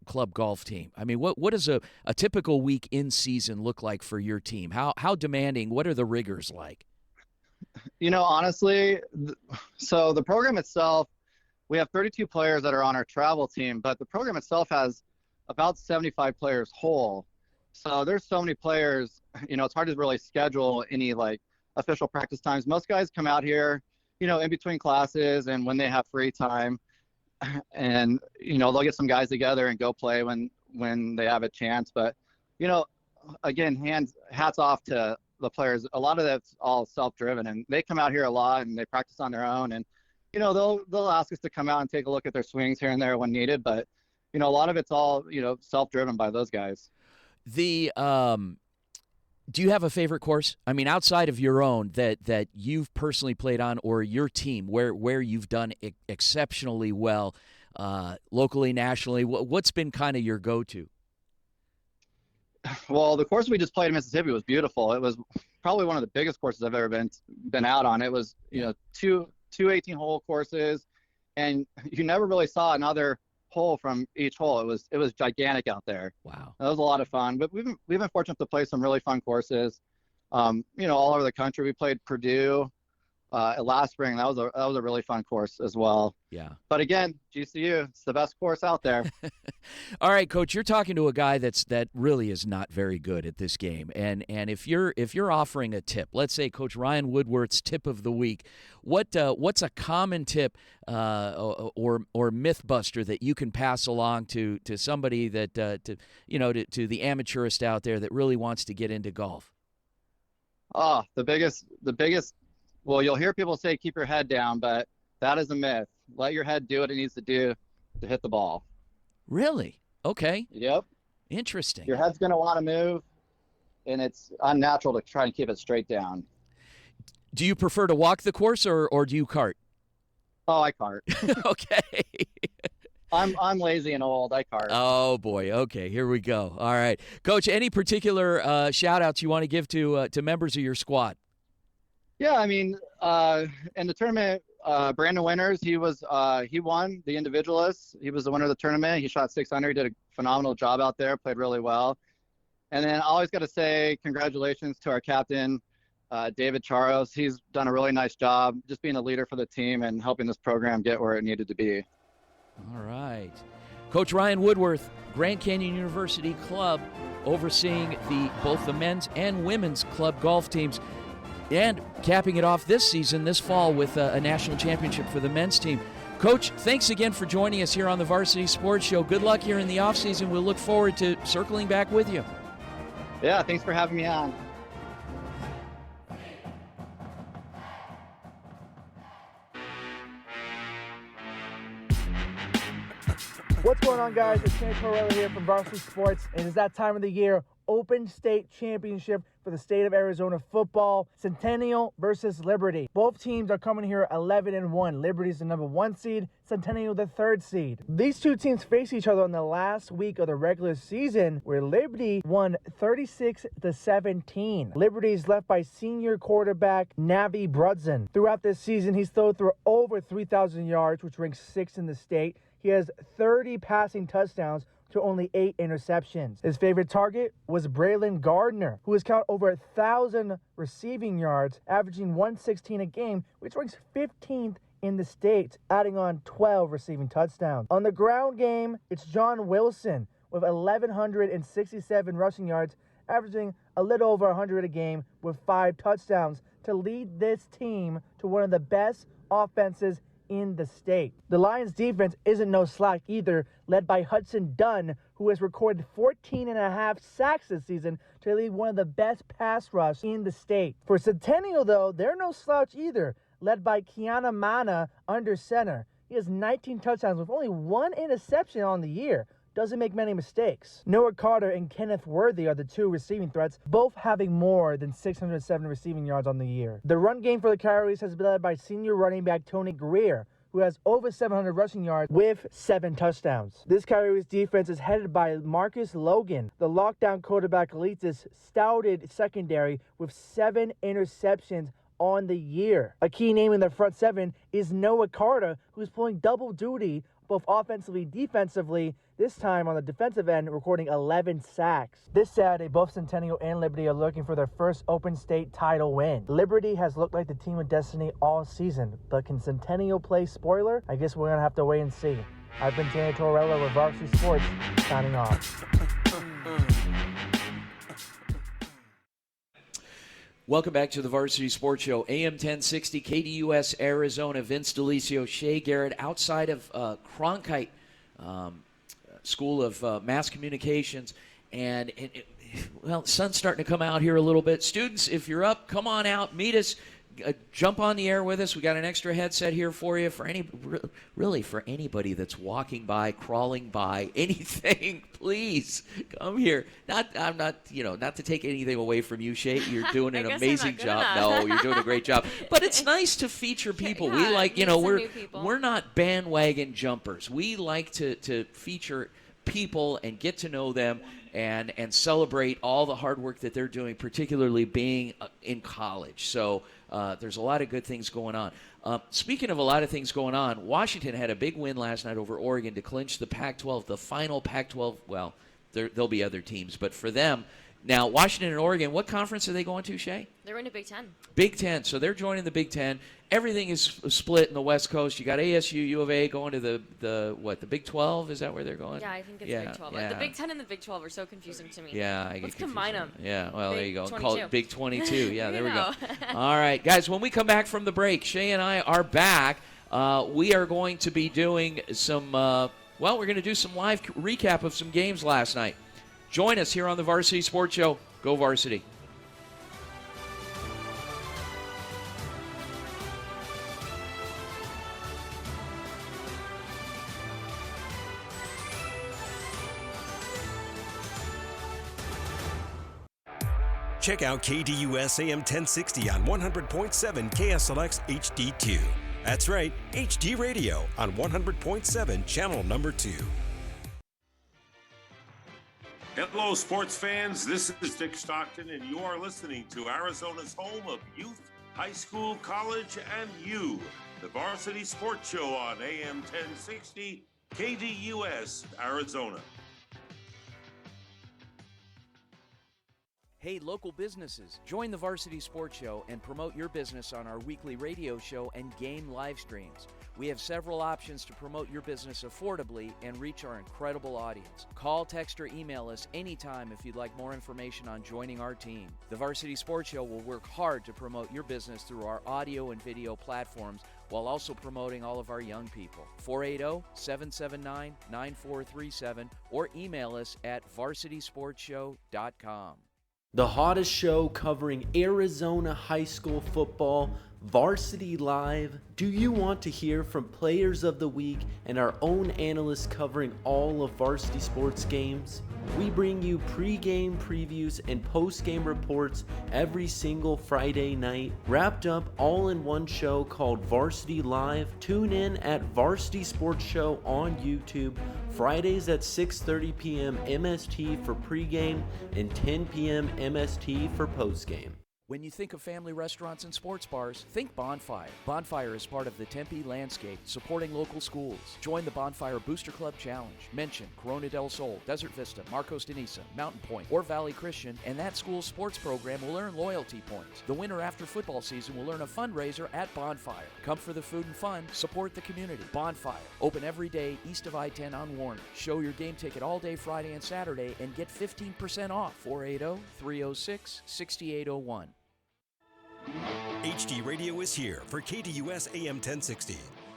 club golf team. I mean, what does a typical week in season look like for your team? How demanding? What are the rigors like? Honestly, so the program itself, we have 32 players that are on our travel team, but the program itself has about 75 players whole. So there's so many players, it's hard to really schedule any official practice times. Most guys come out here, in between classes and when they have free time, and, they'll get some guys together and go play when they have a chance. But, again, hats off to the players. A lot of that's all self-driven, and they come out here a lot and they practice on their own, and, they'll ask us to come out and take a look at their swings here and there when needed. But, a lot of it's all, self-driven by those guys. Do you have a favorite course? I mean, outside of your own that you've personally played on, or your team where you've done exceptionally well, locally, nationally, what's been kind of your go-to? Well, the course we just played in Mississippi was beautiful. It was probably one of the biggest courses I've ever been out on. It was, two 18-hole courses, and you never really saw another hole from each hole. It was gigantic out there. Wow. That was a lot of fun. But we've been fortunate to play some really fun courses, all over the country. We played Purdue, last spring. That was a really fun course as well. Yeah. But again, GCU, it's the best course out there. All right, Coach, you're talking to a guy that really is not very good at this game. And if you're offering a tip, let's say Coach Ryan Woodworth's tip of the week, what's a common tip or myth buster that you can pass along to somebody that to the amateurist out there that really wants to get into golf? Oh, the biggest. Well, you'll hear people say keep your head down, but that is a myth. Let your head do what it needs to do to hit the ball. Really? Okay. Yep. Interesting. Your head's going to want to move, and it's unnatural to try and keep it straight down. Do you prefer to walk the course or do you cart? Oh, I cart. Okay. I'm lazy and old. I cart. Oh, boy. Okay, here we go. All right. Coach, any particular shout-outs you want to give to members of your squad? Yeah, I mean, in the tournament, Brandon Winters, he won the individualists. He was the winner of the tournament. He shot 600. He did a phenomenal job out there, played really well. And then I always got to say congratulations to our captain, David Charos. He's done a really nice job just being a leader for the team and helping this program get where it needed to be. All right. Coach Ryan Woodworth, Grand Canyon University Club, overseeing both the men's and women's club golf teams. And capping it off this season, this fall, with a national championship for the men's team. Coach, thanks again for joining us here on the Varsity Sports Show. Good luck here in the offseason. We'll look forward to circling back with you. Yeah, thanks for having me on. What's going on, guys? It's Tortorella here from Varsity Sports, and it's that time of the year, Open State Championship for the state of Arizona football. Centennial versus Liberty. Both teams are coming here 11-1. Liberty's the number 1 seed, Centennial the 3rd seed. These two teams face each other on the last week of the regular season, where Liberty won 36-17. Liberty's led by senior quarterback Navi Brudson. Throughout this season, he's thrown for over 3,000 yards, which ranks 6th in the state. He has 30 passing touchdowns to only 8 interceptions. His favorite target was Braylon Gardner, who has caught over 1,000 receiving yards, averaging 116 a game, which ranks 15th in the state, adding on 12 receiving touchdowns. On the ground game, it's John Wilson with 1,167 rushing yards, averaging a little over 100 a game with 5 touchdowns to lead this team to one of the best offenses in the state. The Lions defense isn't no slack either, led by Hudson Dunn, who has recorded 14.5 sacks this season to lead one of the best pass rush in the state. For Centennial, though, they're no slouch either, led by Kiana Mana under center. He has 19 touchdowns with only 1 interception on the year. Doesn't make many mistakes. Noah Carter and Kenneth Worthy are the 2 receiving threats, both having more than 607 receiving yards on the year. The run game for the Coyotes has been led by senior running back Tony Greer, who has over 700 rushing yards with 7 touchdowns. This Coyotes defense is headed by Marcus Logan. The lockdown quarterback leads this stouted secondary with 7 interceptions on the year. A key name in the front 7 is Noah Carter, who's pulling double duty both offensively and defensively, this time on the defensive end, recording 11 sacks. This Saturday, both Centennial and Liberty are looking for their first Open State title win. Liberty has looked like the team of destiny all season, but can Centennial play spoiler? I guess we're going to have to wait and see. I've been Danny Tortorella with Varsity Sports, signing off. Welcome back to the Varsity Sports Show. AM 1060, KDUS, Arizona. Vince DeLisio, Shea Garrett, outside of Cronkite School of Mass Communications. And the sun's starting to come out here a little bit. Students, if you're up, come on out, meet us. Jump on the air with us. We got an extra headset here for you for for anybody that's walking by, crawling by, anything. Please come here. I'm not to take anything away from you, Shea. You're doing an amazing job. No, you're doing a great job. But it's nice to feature people. We like, we're not bandwagon jumpers. We like to feature people and get to know them and celebrate all the hard work that they're doing, particularly being in college. So there's a lot of good things going on. Speaking of a lot of things going on, Washington had a big win last night over Oregon to clinch the Pac-12, the final Pac-12. Well, there'll be other teams, but for them, Now, Washington and Oregon, what conference are they going to, Shea? They're going to Big Ten. Big Ten. So they're joining the Big Ten. Everything is split in the West Coast. You got ASU, U of A going to the Big 12? Is that where they're going? Yeah, I think it's Big 12. Yeah. The Big 10 and the Big 12 are so confusing to me. Yeah, Let's combine them. Yeah, well, there you go. 22. Call it Big 22. Yeah, there we go. go. All right, guys, when we come back from the break, Shea and I are back. We are going to be doing some, we're going to do some live recap of some games last night. Join us here on the Varsity Sports Show. Go Varsity. Check out KDUS AM 1060 on 100.7 KSLX HD2. That's right, HD Radio on 100.7 channel number 2. Hello, sports fans. This is Dick Stockton, and you are listening to Arizona's home of youth, high school, college, and you, the Varsity Sports Show on AM 1060 KDUS, Arizona. Hey, local businesses, join the Varsity Sports Show and promote your business on our weekly radio show and game live streams. We have several options to promote your business affordably and reach our incredible audience. Call, text, or email us anytime if you'd like more information on joining our team. The Varsity Sports Show will work hard to promote your business through our audio and video platforms while also promoting all of our young people. 480-779-9437 or email us at varsitysportshow.com. The hottest show covering Arizona high school football, Varsity Live. Do you want to hear from players of the week and our own analysts covering all of varsity sports games? We bring you pre-game previews and post-game reports every single Friday night, wrapped up all in one show called Varsity Live. Tune in at Varsity Sports Show on YouTube, Fridays at 6:30 p.m. MST for pregame and 10 p.m. MST for postgame. When you think of family restaurants and sports bars, think Bonfire. Bonfire is part of the Tempe landscape, supporting local schools. Join the Bonfire Booster Club Challenge. Mention Corona del Sol, Desert Vista, Marcos de Niza, Mountain Point, or Valley Christian, and that school's sports program will earn loyalty points. The winner after football season will earn a fundraiser at Bonfire. Come for the food and fun, support the community. Bonfire, open every day east of I-10 on Warner. Show your game ticket all day Friday and Saturday and get 15% off. 480-306-6801. HD Radio is here for KDUS AM 1060.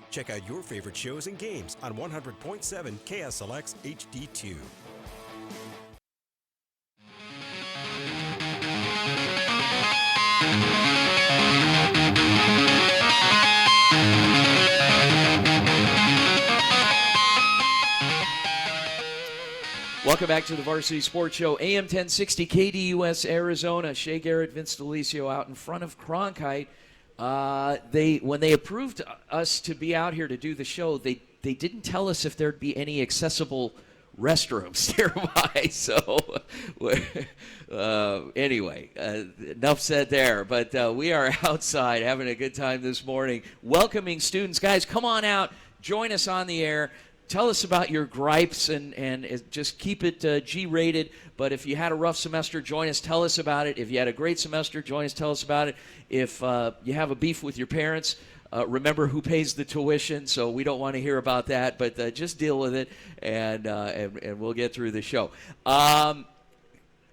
Check out your favorite shows and games on 100.7 KSLX HD2. Welcome back to the Varsity Sports Show, AM 1060 KDUS Arizona. Shea Garrett, Vince DeLisio out in front of Cronkite. When they approved us to be out here to do the show, they didn't tell us if there'd be any accessible restrooms nearby. So anyway, enough said there. But we are outside having a good time this morning, welcoming students. Guys, come on out, join us on the air. Tell us about your gripes and just keep it G-rated. But if you had a rough semester, join us. Tell us about it. If you had a great semester, join us. Tell us about it. If you have a beef with your parents, remember who pays the tuition. So we don't want to hear about that. But just deal with it, and we'll get through the show.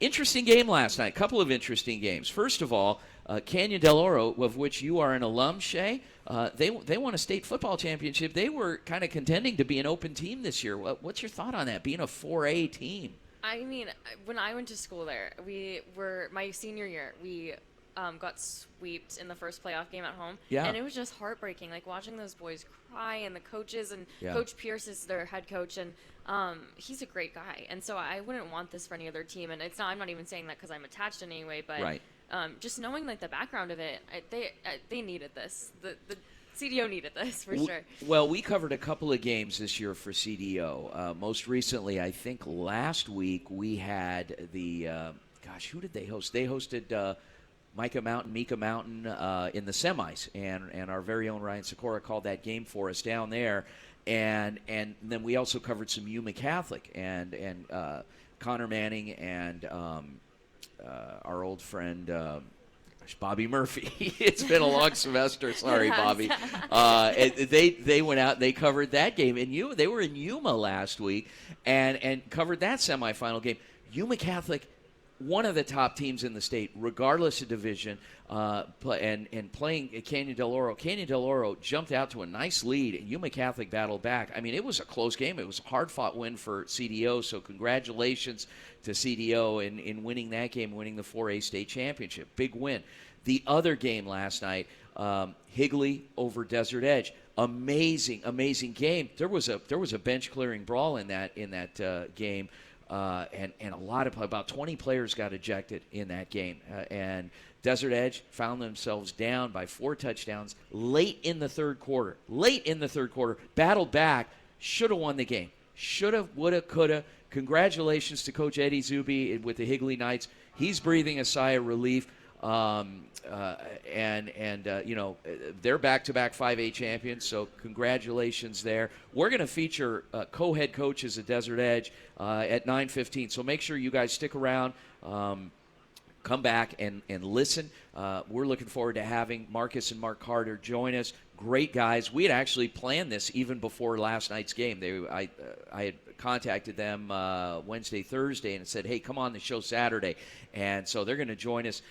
Interesting game last night. Couple of interesting games. First of all, Canyon del Oro, of which you are an alum, Shea, they won a state football championship. They were kind of contending to be an open team this year. What's your thought on that, being a 4A team? I mean, when I went to school there, my senior year, we got swept in the first playoff game at home. Yeah. And it was just heartbreaking, like watching those boys cry, and the coaches, and Yeah. Coach Pierce is their head coach, and he's a great guy. And so I wouldn't want this for any other team. And I'm not even saying that because I'm attached in any way, but Right. Just knowing like the background of it, they needed this. The CDO needed this for sure. Well, we covered a couple of games this year for CDO. Most recently, I think last week, we had the who did they host? They hosted Mika Mountain in the semis, and our very own Ryan Sykora called that game for us down there. And then we also covered some Yuma Catholic and Connor Manning and our old friend Bobby Murphy. It's been a long semester. Sorry, Bobby. They went out and they covered that game. And they were in Yuma last week and covered that semifinal game. Yuma Catholic, one of the top teams in the state, regardless of division, and playing Canyon Del Oro. Canyon Del Oro jumped out to a nice lead, and Yuma Catholic battled back. I mean, it was a close game. It was a hard-fought win for CDO, so congratulations to CDO in winning that game, winning the 4A state championship. Big win. The other game last night, Higley over Desert Edge. Amazing game. There was a bench-clearing brawl in that game. And about 20 players got ejected in that game. And Desert Edge found themselves down by 4 touchdowns late in the third quarter. Battled back, should have won the game. Should have, would have, could have. Congratulations to Coach Eddie Zuby with the Higley Knights. He's breathing a sigh of relief. They're back-to-back 5A champions, so congratulations there. We're going to feature co-head coaches at Desert Edge at 9:15, so make sure you guys stick around. Come back and listen. We're looking forward to having Marcus and Mark Carter join us. Great guys. We had actually planned this even before last night's game. I had contacted them Wednesday, Thursday, and said, hey, come on the show Saturday. And so they're going to join us.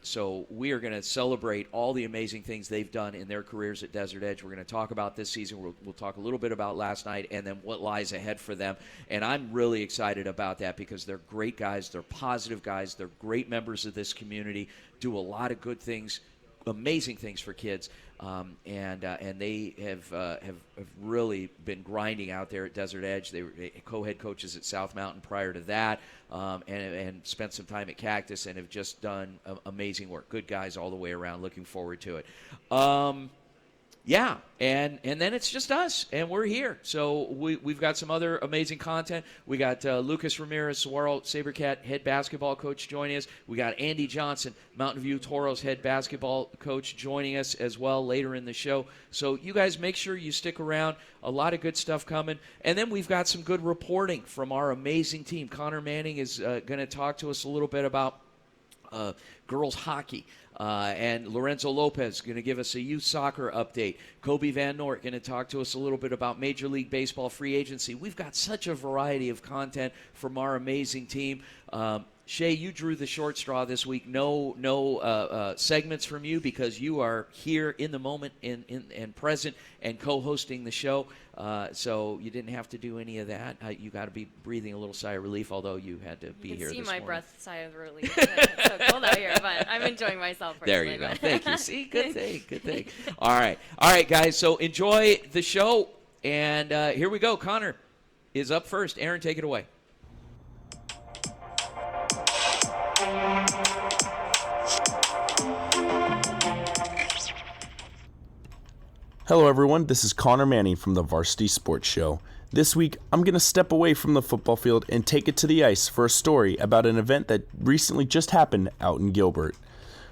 So we are going to celebrate all the amazing things they've done in their careers at Desert Edge. We're going to talk about this season. We'll talk a little bit about last night and then what lies ahead for them. And I'm really excited about that because they're great guys. They're positive guys. They're great members of this community, do a lot of good things, amazing things for kids. And they have really been grinding out there at Desert Edge. They were co-head coaches at South Mountain prior to that, and spent some time at Cactus and have just done amazing work. Good guys all the way around. Looking forward to it. Yeah, and then it's just us, and we're here. So we've got some other amazing content. We got Lucas Ramirez, Saguaro Sabercat head basketball coach joining us. We got Andy Johnson, Mountain View Toros head basketball coach joining us as well later in the show. So you guys make sure you stick around. A lot of good stuff coming. And then we've got some good reporting from our amazing team. Connor Manning is going to talk to us a little bit about girls hockey. And Lorenzo Lopez going to give us a youth soccer update. Kobe Van Nort going to talk to us a little bit about Major League Baseball free agency. We've got such a variety of content from our amazing team. Shea, you drew the short straw this week. No segments from you because you are here in the moment and present and co-hosting the show. So you didn't have to do any of that. You got to be breathing a little sigh of relief, although you had to be here this morning. You can see my breath sigh of relief. It's so cold out here, but I'm enjoying myself personally. There you go. Thank you. See, good thing. All right, guys. So enjoy the show, and here we go. Connor is up first. Aaron, take it away. Hello everyone, this is Connor Manning from the Varsity Sports Show. This week, I'm going to step away from the football field and take it to the ice for a story about an event that recently just happened out in Gilbert.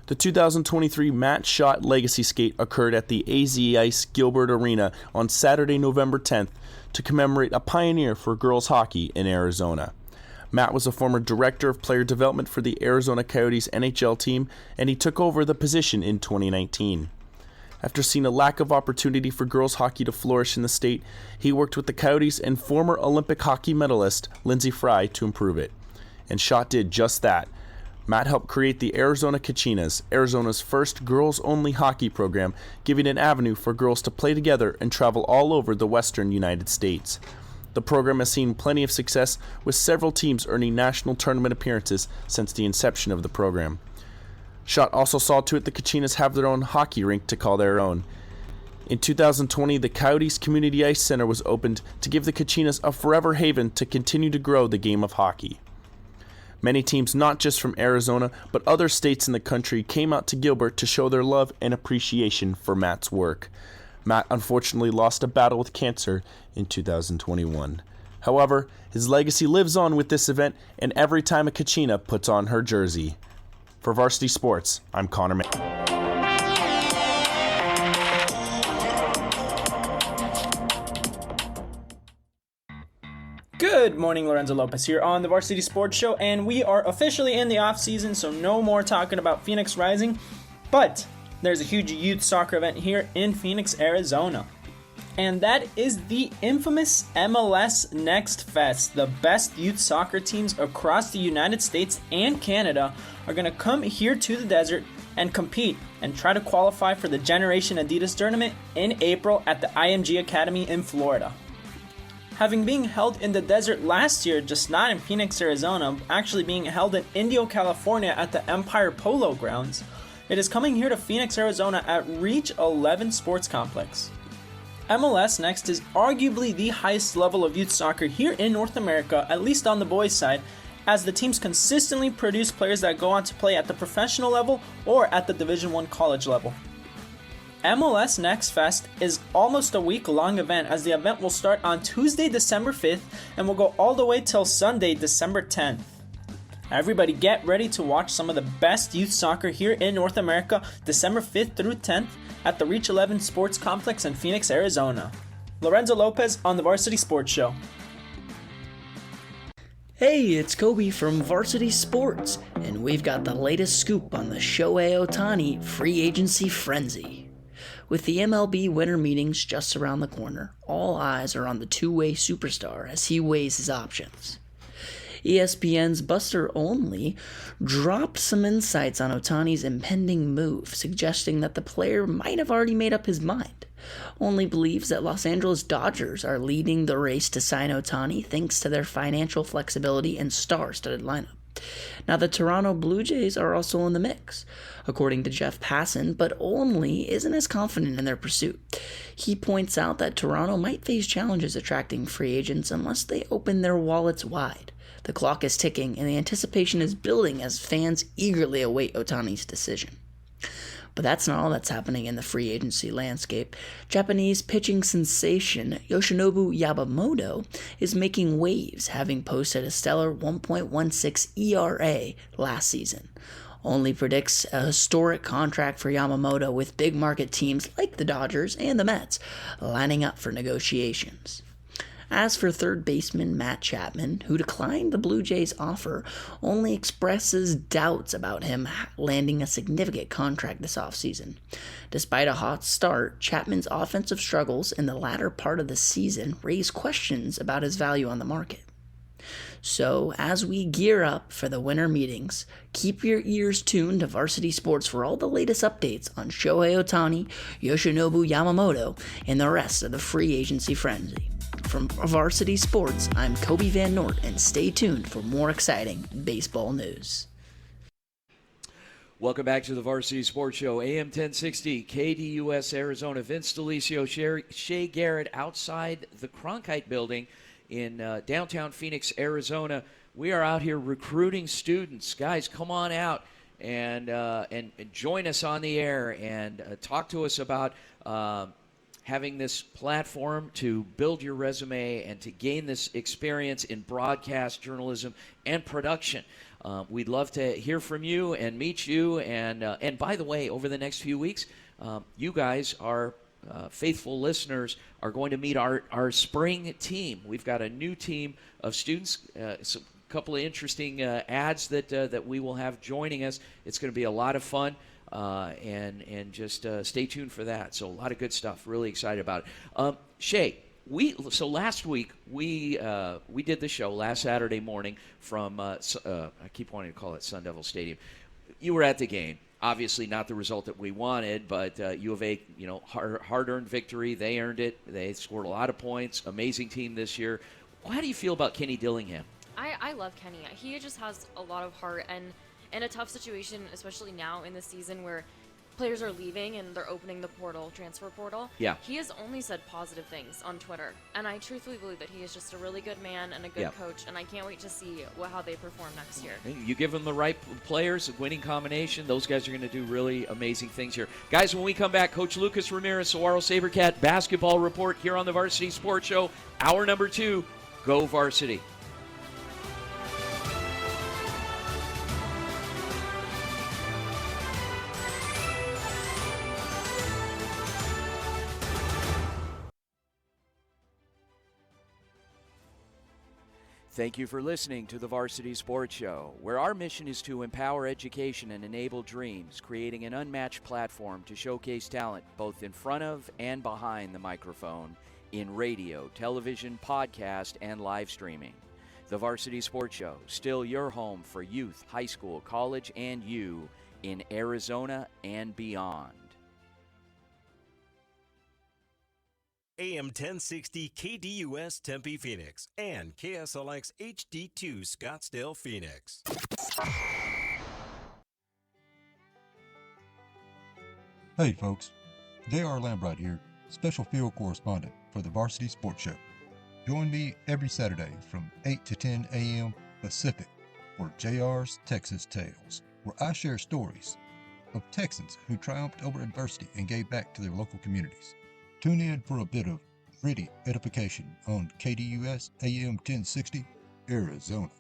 The 2023 Matt Shott Legacy Skate occurred at the AZ Ice Gilbert Arena on Saturday, November 10th to commemorate a pioneer for girls hockey in Arizona. Matt was a former director of player development for the Arizona Coyotes NHL team, and he took over the position in 2019. After seeing a lack of opportunity for girls hockey to flourish in the state, he worked with the Coyotes and former Olympic hockey medalist Lindsey Fry to improve it. And Shott did just that. Matt helped create the Arizona Kachinas, Arizona's first girls-only hockey program, giving an avenue for girls to play together and travel all over the western United States. The program has seen plenty of success, with several teams earning national tournament appearances since the inception of the program. Shott also saw to it the Kachinas have their own hockey rink to call their own. In 2020, the Coyotes Community Ice Center was opened to give the Kachinas a forever haven to continue to grow the game of hockey. Many teams, not just from Arizona, but other states in the country, came out to Gilbert to show their love and appreciation for Matt's work. Matt unfortunately lost a battle with cancer in 2021. However, his legacy lives on with this event and every time a Kachina puts on her jersey. For Varsity Sports, I'm Connor Manning. Good Good morning, Lorenzo Lopez here on the Varsity Sports Show, and we are officially in the off-season, so no more talking about Phoenix Rising, but there's a huge youth soccer event here in Phoenix, Arizona, and that is the infamous MLS Next Fest. The best youth soccer teams across the United States and Canada are going to come here to the desert and compete and try to qualify for the Generation Adidas tournament in April at the IMG Academy in Florida. Having been held in the desert last year, just not in Phoenix, Arizona, actually being held in Indio, California at the Empire Polo Grounds, it is coming here to Phoenix, Arizona at Reach 11 Sports Complex. MLS Next is arguably the highest level of youth soccer here in North America, at least on the boys' side, as the teams consistently produce players that go on to play at the professional level or at the Division I college level. MLS Next Fest is almost a week-long event, as the event will start on Tuesday, December 5th and will go all the way till Sunday, December 10th. Everybody get ready to watch some of the best youth soccer here in North America December 5th through 10th at the Reach 11 Sports Complex in Phoenix, Arizona. Lorenzo Lopez on the Varsity Sports Show. Hey, it's Kobe from Varsity Sports, and we've got the latest scoop on the Shohei Ohtani free agency frenzy. With the MLB winter meetings just around the corner, all eyes are on the two-way superstar as he weighs his options. ESPN's Buster Olney dropped some insights on Ohtani's impending move, suggesting that the player might have already made up his mind. Olney believes that Los Angeles Dodgers are leading the race to sign Ohtani thanks to their financial flexibility and star-studded lineup. Now, the Toronto Blue Jays are also in the mix, according to Jeff Passan, but Olney isn't as confident in their pursuit. He points out that Toronto might face challenges attracting free agents unless they open their wallets wide. The clock is ticking, and the anticipation is building as fans eagerly await Ohtani's decision. But that's not all that's happening in the free agency landscape. Japanese pitching sensation Yoshinobu Yamamoto is making waves, having posted a stellar 1.16 ERA last season. Olney predicts a historic contract for Yamamoto, with big market teams like the Dodgers and the Mets lining up for negotiations. As for third baseman Matt Chapman, who declined the Blue Jays' offer, Olney expresses doubts about him landing a significant contract this offseason. Despite a hot start, Chapman's offensive struggles in the latter part of the season raise questions about his value on the market. So, as we gear up for the winter meetings, keep your ears tuned to Varsity Sports for all the latest updates on Shohei Ohtani, Yoshinobu Yamamoto, and the rest of the free agency frenzy. From Varsity Sports, I'm Kobe Van Nort, and stay tuned for more exciting baseball news. Welcome back to the Varsity Sports Show, AM 1060, KDUS Arizona. Vince DeLisio, Shea Garrett outside the Cronkite building in downtown Phoenix, Arizona. We are out here recruiting students. Guys, come on out and join us on the air and talk to us about having this platform to build your resume and to gain this experience in broadcast journalism and production. We'd love to hear from you and meet you. And by the way, over the next few weeks, you guys, our faithful listeners, are going to meet our spring team. We've got a new team of students, a couple of interesting ads that we will have joining us. It's going to be a lot of fun. And just stay tuned for that. So a lot of good stuff. Really excited about it. Shea, last week we did the show last Saturday morning from I keep wanting to call it Sun Devil Stadium. You were at the game. Obviously not the result that we wanted, but U of A, hard-earned victory. They earned it. They scored a lot of points. Amazing team this year. How do you feel about Kenny Dillingham? I love Kenny. He just has a lot of heart, and in a tough situation, especially now in the season where players are leaving and they're opening the transfer portal. Yeah. He has only said positive things on Twitter, and I truthfully believe that he is just a really good man and a good coach, and I can't wait to see how they perform next year. You give them the right players, a winning combination, those guys are going to do really amazing things here. Guys, when we come back, Coach Lucas Ramirez, Saguaro Sabercat basketball report here on the Varsity Sports Show. Hour number 2, Go Varsity. Thank you for listening to the Varsity Sports Show, where our mission is to empower education and enable dreams, creating an unmatched platform to showcase talent both in front of and behind the microphone in radio, television, podcast, and live streaming. The Varsity Sports Show, still your home for youth, high school, college, and you in Arizona and beyond. AM 1060 KDUS Tempe Phoenix and KSLX HD2 Scottsdale Phoenix. Hey folks, J.R. Lambright here, special field correspondent for the Varsity Sports Show. Join me every Saturday from 8 to 10 a.m. Pacific for JR's Texas Tales, where I share stories of Texans who triumphed over adversity and gave back to their local communities. Tune in for a bit of gritty edification on KDUS AM 1060, Arizona.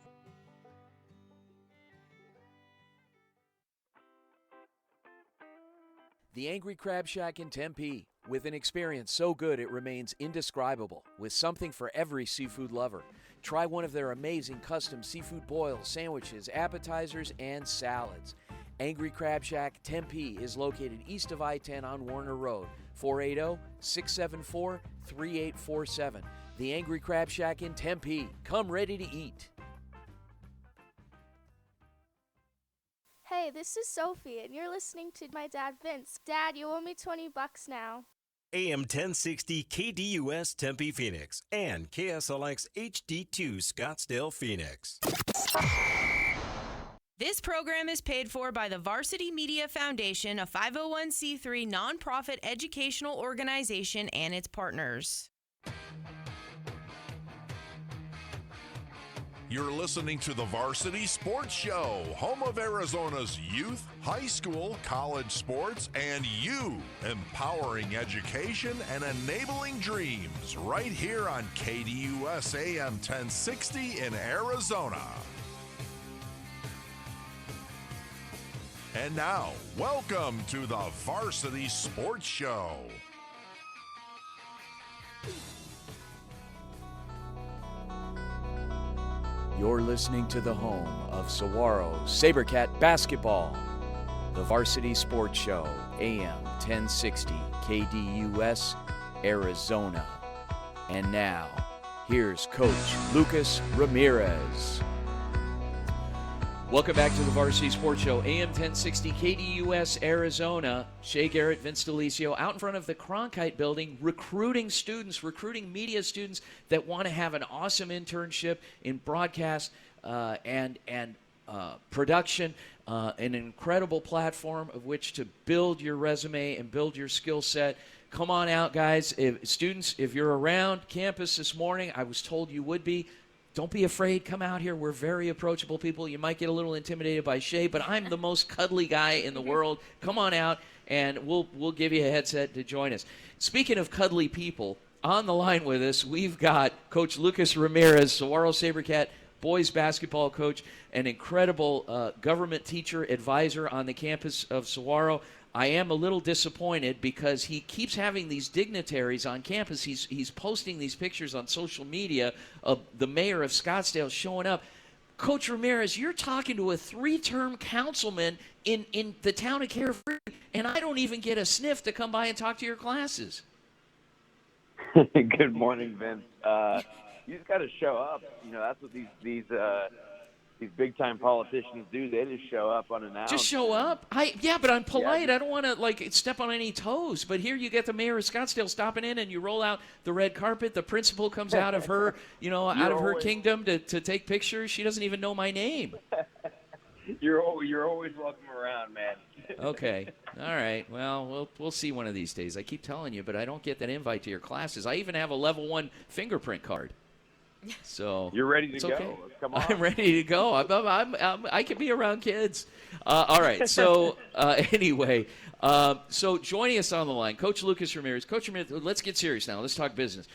The Angry Crab Shack in Tempe, with an experience so good it remains indescribable, with something for every seafood lover. Try one of their amazing custom seafood boils, sandwiches, appetizers, and salads. Angry Crab Shack Tempe is located east of I-10 on Warner Road, 480-674-3847. The Angry Crab Shack in Tempe. Come ready to eat. Hey, this is Sophie, and you're listening to my dad, Vince. Dad, you owe me $20 now. AM 1060 KDUS Tempe Phoenix and KSLX HD2 Scottsdale Phoenix. This program is paid for by the Varsity Media Foundation, a 501c3 nonprofit educational organization, and its partners. You're listening to the Varsity Sports Show, home of Arizona's youth, high school, college sports, and you, empowering education and enabling dreams, right here on KDUS AM 1060 in Arizona. And now, welcome to the Varsity Sports Show. You're listening to the home of Saguaro Sabercat basketball. The Varsity Sports Show, AM 1060 KDUS, Arizona. And now, here's Coach Lucas Ramirez. Welcome back to the Varsity Sports Show, AM 1060 KDUS, Arizona. Shea Garrett, Vince DeLisio, out in front of the Cronkite building, recruiting students, recruiting media students that want to have an awesome internship in broadcast and production, an incredible platform of which to build your resume and build your skill set. Come on out, guys. Students, if you're around campus this morning, I was told you would be. Don't be afraid. Come out here. We're very approachable people. You might get a little intimidated by Shea, but I'm the most cuddly guy in the world. Come on out, and we'll give you a headset to join us. Speaking of cuddly people, on the line with us, we've got Coach Lucas Ramirez, Saguaro Sabercat boys basketball coach, an incredible government teacher advisor on the campus of Saguaro. I am a little disappointed because he keeps having these dignitaries on campus. He's posting these pictures on social media of the mayor of Scottsdale showing up. Coach Ramirez, you're talking to a 3-term councilman in the town of Carefree, and I don't even get a sniff to come by and talk to your classes. Good morning, Vince. You just got to show up. You know, that's what these big-time politicians do. They just show up unannounced. Just show up? But I'm polite. Yeah. I don't want to, step on any toes. But here you get the mayor of Scottsdale stopping in, and you roll out the red carpet. The principal comes out of her, out of her kingdom to take pictures. She doesn't even know my name. You're always welcome around, man. Okay. All right. Well, we'll see one of these days. I keep telling you, but I don't get that invite to your classes. I even have a level 1 fingerprint card. So you're ready to go. Okay. Come on. I'm ready to go. I can be around kids. All right. So anyway, so joining us on the line, Coach Lucas Ramirez. Coach Ramirez, let's get serious now. Let's talk business.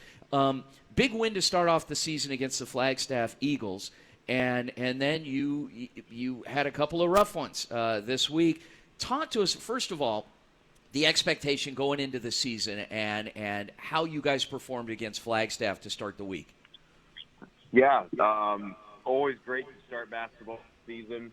Big win to start off the season against the Flagstaff Eagles, and then you had a couple of rough ones this week. Talk to us first of all. The expectation going into the season and how you guys performed against Flagstaff to start the week. Yeah, always great to start basketball season.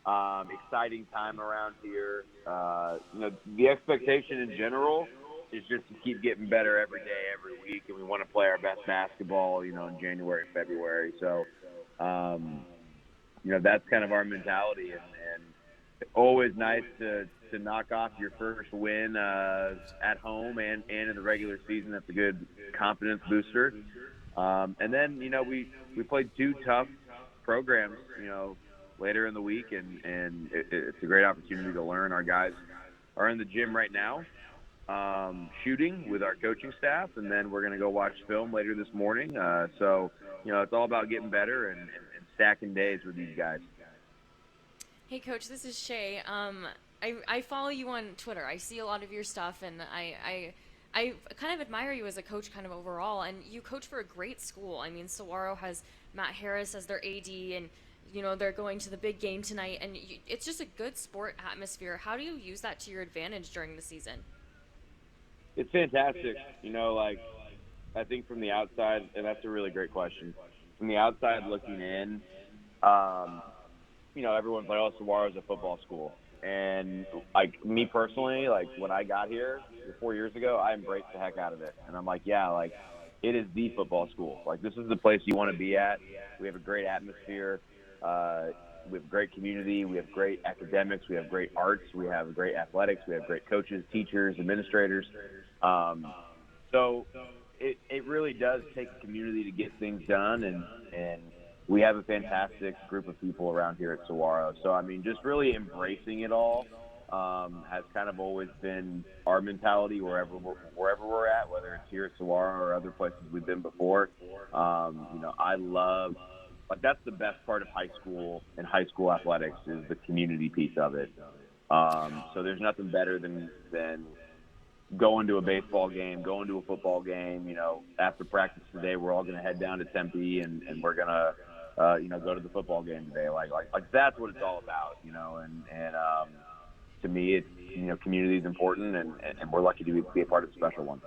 Exciting time around here. The expectation in general is just to keep getting better every day, every week, and we want to play our best basketball, in January, February. So, that's kind of our mentality, and always nice to knock off your first win at home and in the regular season. That's a good confidence booster. And then, we played 2 tough programs, later in the week, and it's a great opportunity to learn. Our guys are in the gym right now, shooting with our coaching staff, and then we're going to go watch film later this morning. So, it's all about getting better and stacking days with these guys. Hey, Coach, this is Shea. I follow you on Twitter. I see a lot of your stuff, and I kind of admire you as a coach kind of overall, and you coach for a great school. I mean, Saguaro has Matt Harris as their AD, and, they're going to the big game tonight, and it's just a good sport atmosphere. How do you use that to your advantage during the season? It's fantastic. I think from the outside, and that's a really great question. From the outside looking in, everyone's like, oh, Saguaro's a football school. And, me personally, when I got here 4 years ago, I embraced the heck out of it. And I'm like, yeah, it is the football school. This is the place you want to be at. We have a great atmosphere. We have a great community. We have great academics. We have great arts. We have great athletics. We have great coaches, teachers, administrators. So it really does take a community to get things done, and we have a fantastic group of people around here at Saguaro. So, just really embracing it all has kind of always been our mentality wherever we're at, whether it's here at Saguaro or other places we've been before. I love – that's the best part of high school and high school athletics is the community piece of it. So there's nothing better than going to a baseball game, going to a football game. After practice today, we're all going to head down to Tempe and we're going to go to the football game today. Like that's what it's all about, and to me, it's, community is important, and we're lucky to be a part of a special one.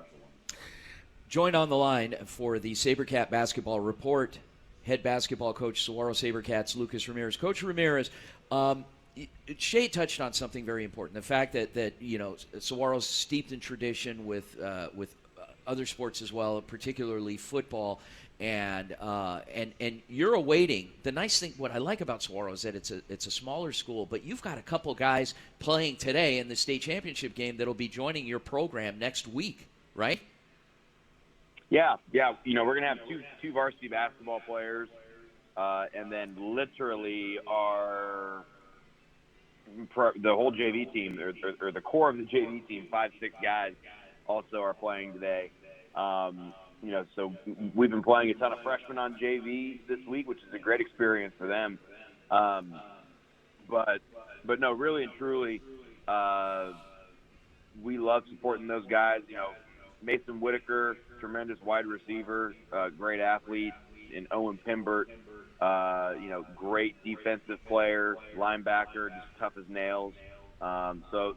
Joined on the line for the Sabercat Basketball Report, head basketball coach, Saguaro Sabercats, Lucas Ramirez. Coach Ramirez, Shea touched on something very important, the fact that Saguaro's steeped in tradition with other sports as well, particularly football, and you're awaiting. The nice thing, what I like about Saguaro is that it's a smaller school, but you've got a couple guys playing today in the state championship game that'll be joining your program next week, right? Yeah. We're going to have two varsity basketball players, and then literally the whole JV team, or the core of the JV team, 5-6 guys, also are playing today. So we've been playing a ton of freshmen on JV this week, which is a great experience for them. But no, really and truly, we love supporting those guys. Mason Whitaker, tremendous wide receiver, great athlete, and Owen Pimbert, great defensive player, linebacker, just tough as nails. So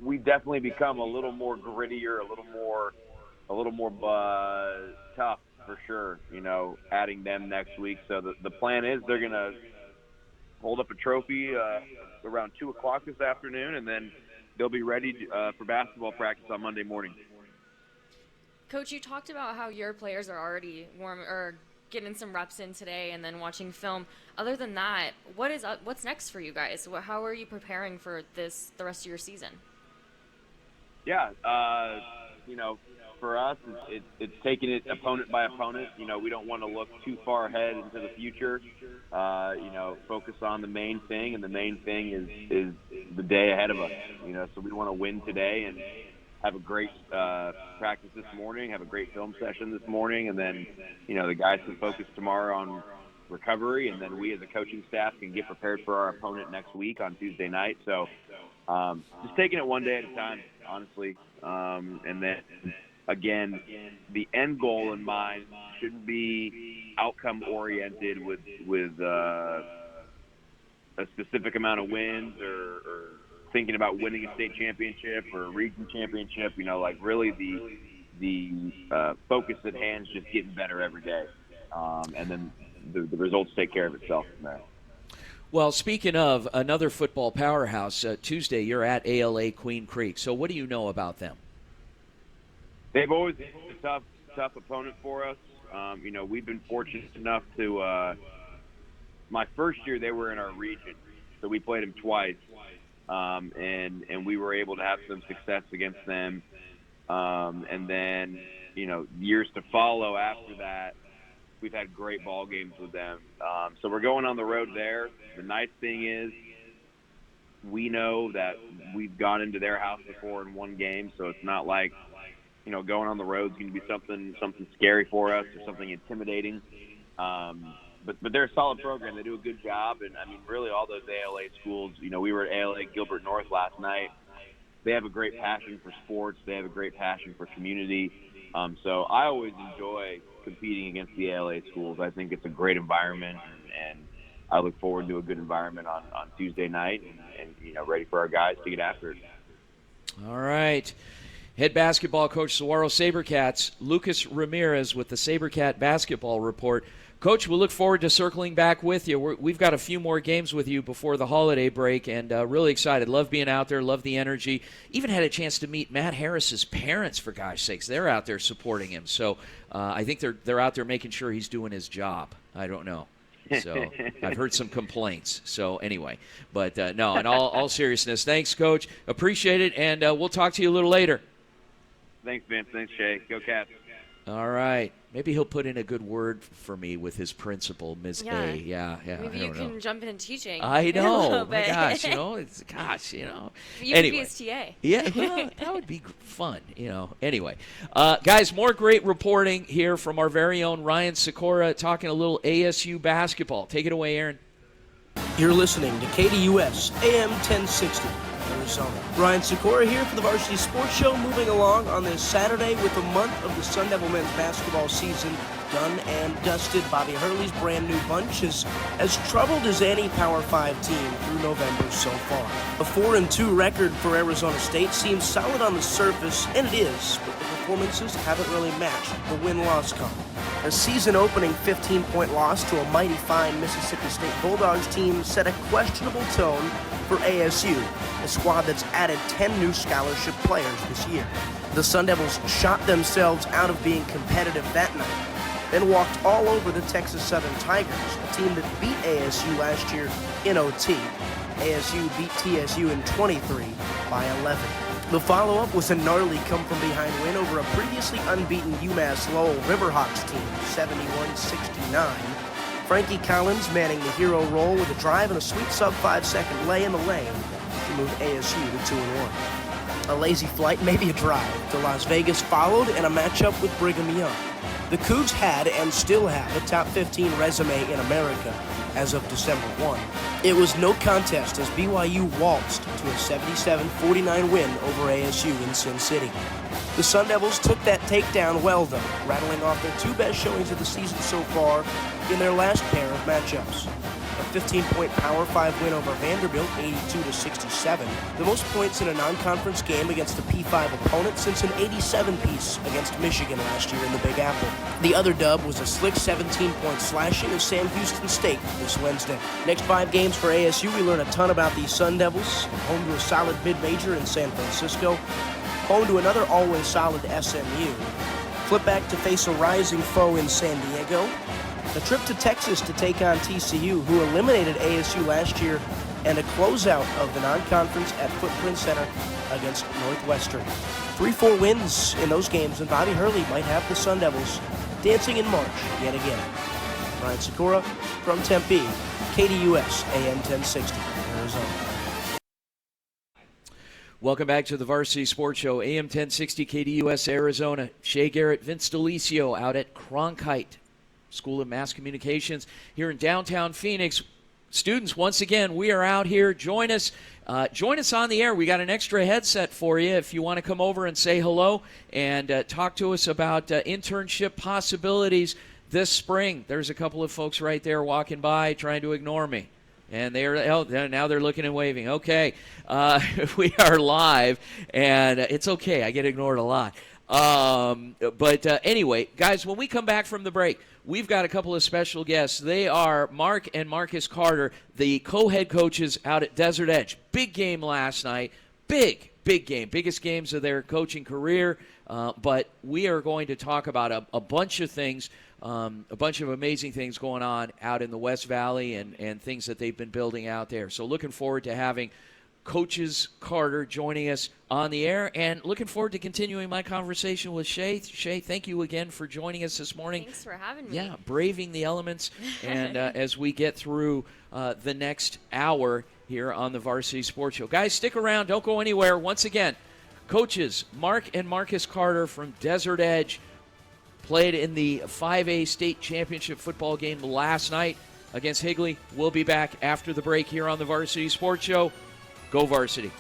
we've definitely become a little more grittier, a little more tough for sure. Adding them next week. So the plan is they're gonna hold up a trophy around 2:00 this afternoon, and then they'll be ready for basketball practice on Monday morning. Coach, you talked about how your players are already warm or getting some reps in today and then watching film. Other than that, what's next for you guys? How are you preparing for the rest of your season? Yeah, for us, it's taking it opponent by opponent. We don't want to look too far ahead into the future. Focus on the main thing, and the main thing is the day ahead of us. So we want to win today and have a great practice this morning, have a great film session this morning, and then, the guys can focus tomorrow on recovery, and then we as a coaching staff can get prepared for our opponent next week on Tuesday night. So just taking it one day at a time, honestly. And then, again, the end goal in mind shouldn't be outcome-oriented with a specific amount of wins or thinking about winning a state championship or a region championship. Really the focus at hand is just getting better every day. and then the results take care of itself from there. Well, speaking of another football powerhouse, Tuesday you're at ALA Queen Creek. So what do you know about them? They've always been a tough opponent for us. We've been fortunate enough to my first year they were in our region, so we played them twice, and we were able to have some success against them. And then, years to follow after that, we've had great ball games with them. So we're going on the road there. The nice thing is we know that we've gone into their house before and won games, so it's not like, going on the road is going to be something scary for us or something intimidating. But they're a solid program. They do a good job. And, really all those ALA schools, we were at ALA Gilbert North last night. They have a great passion for sports. They have a great passion for community. So I always enjoy competing against the ALA schools. I think it's a great environment, and I look forward to a good environment on Tuesday night and ready for our guys to get after it. All right. Head basketball coach, Saguaro Sabercats, Lucas Ramirez with the Sabercat basketball report. Coach, we'll look forward to circling back with you. We've got a few more games with you before the holiday break, and really excited. Love being out there, love the energy. Even had a chance to meet Matt Harris's parents, for gosh sakes. They're out there supporting him. So I think they're out there making sure he's doing his job. I don't know. So I've heard some complaints. So anyway, but no, in all seriousness, thanks, Coach. Appreciate it, and we'll talk to you a little later. Thanks, Vince. Thanks, Shea. Go Cats. All right. Maybe he'll put in a good word for me with his principal, Ms. A. Yeah. Maybe you can jump in teaching. I know. My gosh, You anyway. could be his TA. Yeah, well, that would be fun, Anyway, guys, more great reporting here from our very own Ryan Sykora talking a little ASU basketball. Take it away, Aaron. You're listening to KDUS AM 1060. Arizona. Ryan Sykora here for the Varsity Sports Show, moving along on this Saturday with a month of the Sun Devil men's basketball season done and dusted. Bobby Hurley's brand new bunch is as troubled as any Power 5 team through November so far. A 4-2 record for Arizona State seems solid on the surface, and it is, but the performances haven't really matched the win-loss column. A season-opening 15-point loss to a mighty fine Mississippi State Bulldogs team set a questionable tone for ASU, a squad that's added 10 new scholarship players this year. The Sun Devils shot themselves out of being competitive that night, then walked all over the Texas Southern Tigers, a team that beat ASU last year in OT. ASU beat TSU in 23 by 11. The follow-up was a gnarly come-from-behind win over a previously unbeaten UMass Lowell Riverhawks team, 71-69. Frankie Collins manning the hero role with a drive and a sweet sub-5-second lay in the lane to move ASU to 2-1. A lazy flight, maybe a drive, to Las Vegas followed, and a matchup with Brigham Young. The Cougs had and still have a top 15 resume in America as of December 1. It was no contest as BYU waltzed to a 77-49 win over ASU in Sin City. The Sun Devils took that takedown well, though, rattling off their two best showings of the season so far in their last pair of matchups. A 15-point Power 5 win over Vanderbilt, 82-67, the most points in a non-conference game against a P5 opponent since an 87-piece against Michigan last year in the Big Apple. The other dub was a slick 17-point slashing of Sam Houston State this Wednesday. Next 5 games for ASU, we learn a ton about these Sun Devils, home to a solid mid-major in San Francisco, home to another always solid SMU, flip back to face a rising foe in San Diego, a trip to Texas to take on TCU, who eliminated ASU last year, and a closeout of the non-conference at Footprint Center against Northwestern. 3-4 wins in those games, and Bobby Hurley might have the Sun Devils dancing in March yet again. Ryan Sykora from Tempe, KDUS AM 1060, Arizona. Welcome back to the Varsity Sports Show, AM 1060 KDUS Arizona. Shea Garrett, Vince Delicio out at Cronkite School of Mass Communications here in downtown Phoenix. Students, once again, we are out here. Join us on the air. We got an extra headset for you if you want to come over and say hello and talk to us about internship possibilities this spring. There's a couple of folks right there walking by trying to ignore me. And now they're looking and waving. Okay, we are live, and it's okay. I get ignored a lot. But anyway, guys, when we come back from the break, we've got a couple of special guests. They are Mark and Marcus Carter, the co-head coaches out at Desert Edge. Big game last night. Big game. Biggest games of their coaching career. But we are going to talk about a bunch of things, a bunch of amazing things going on out in the West Valley and things that they've been building out there. So looking forward to having Coaches Carter joining us on the air, and looking forward to continuing my conversation with Shea. Shea, thank you again for joining us this morning. Thanks for having me. Yeah, braving the elements, and as we get through the next hour here on the Varsity Sports Show. Guys, stick around. Don't go anywhere. Once again, coaches Mark and Marcus Carter from Desert Edge played in the 5A state championship football game last night against Higley. We'll be back after the break here on the Varsity Sports Show. Go Varsity.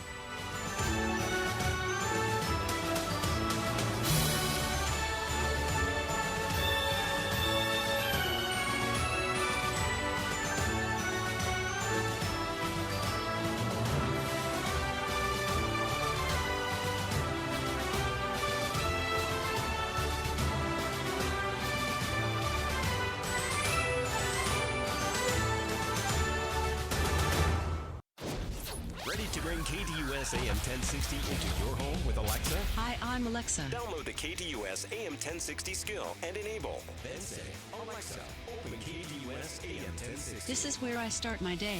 KDUS AM 1060 into your home with Alexa? Hi, I'm Alexa. Download the KDUS AM 1060 skill and enable. Then say, Alexa, open KDUS AM 1060. This is where I start my day.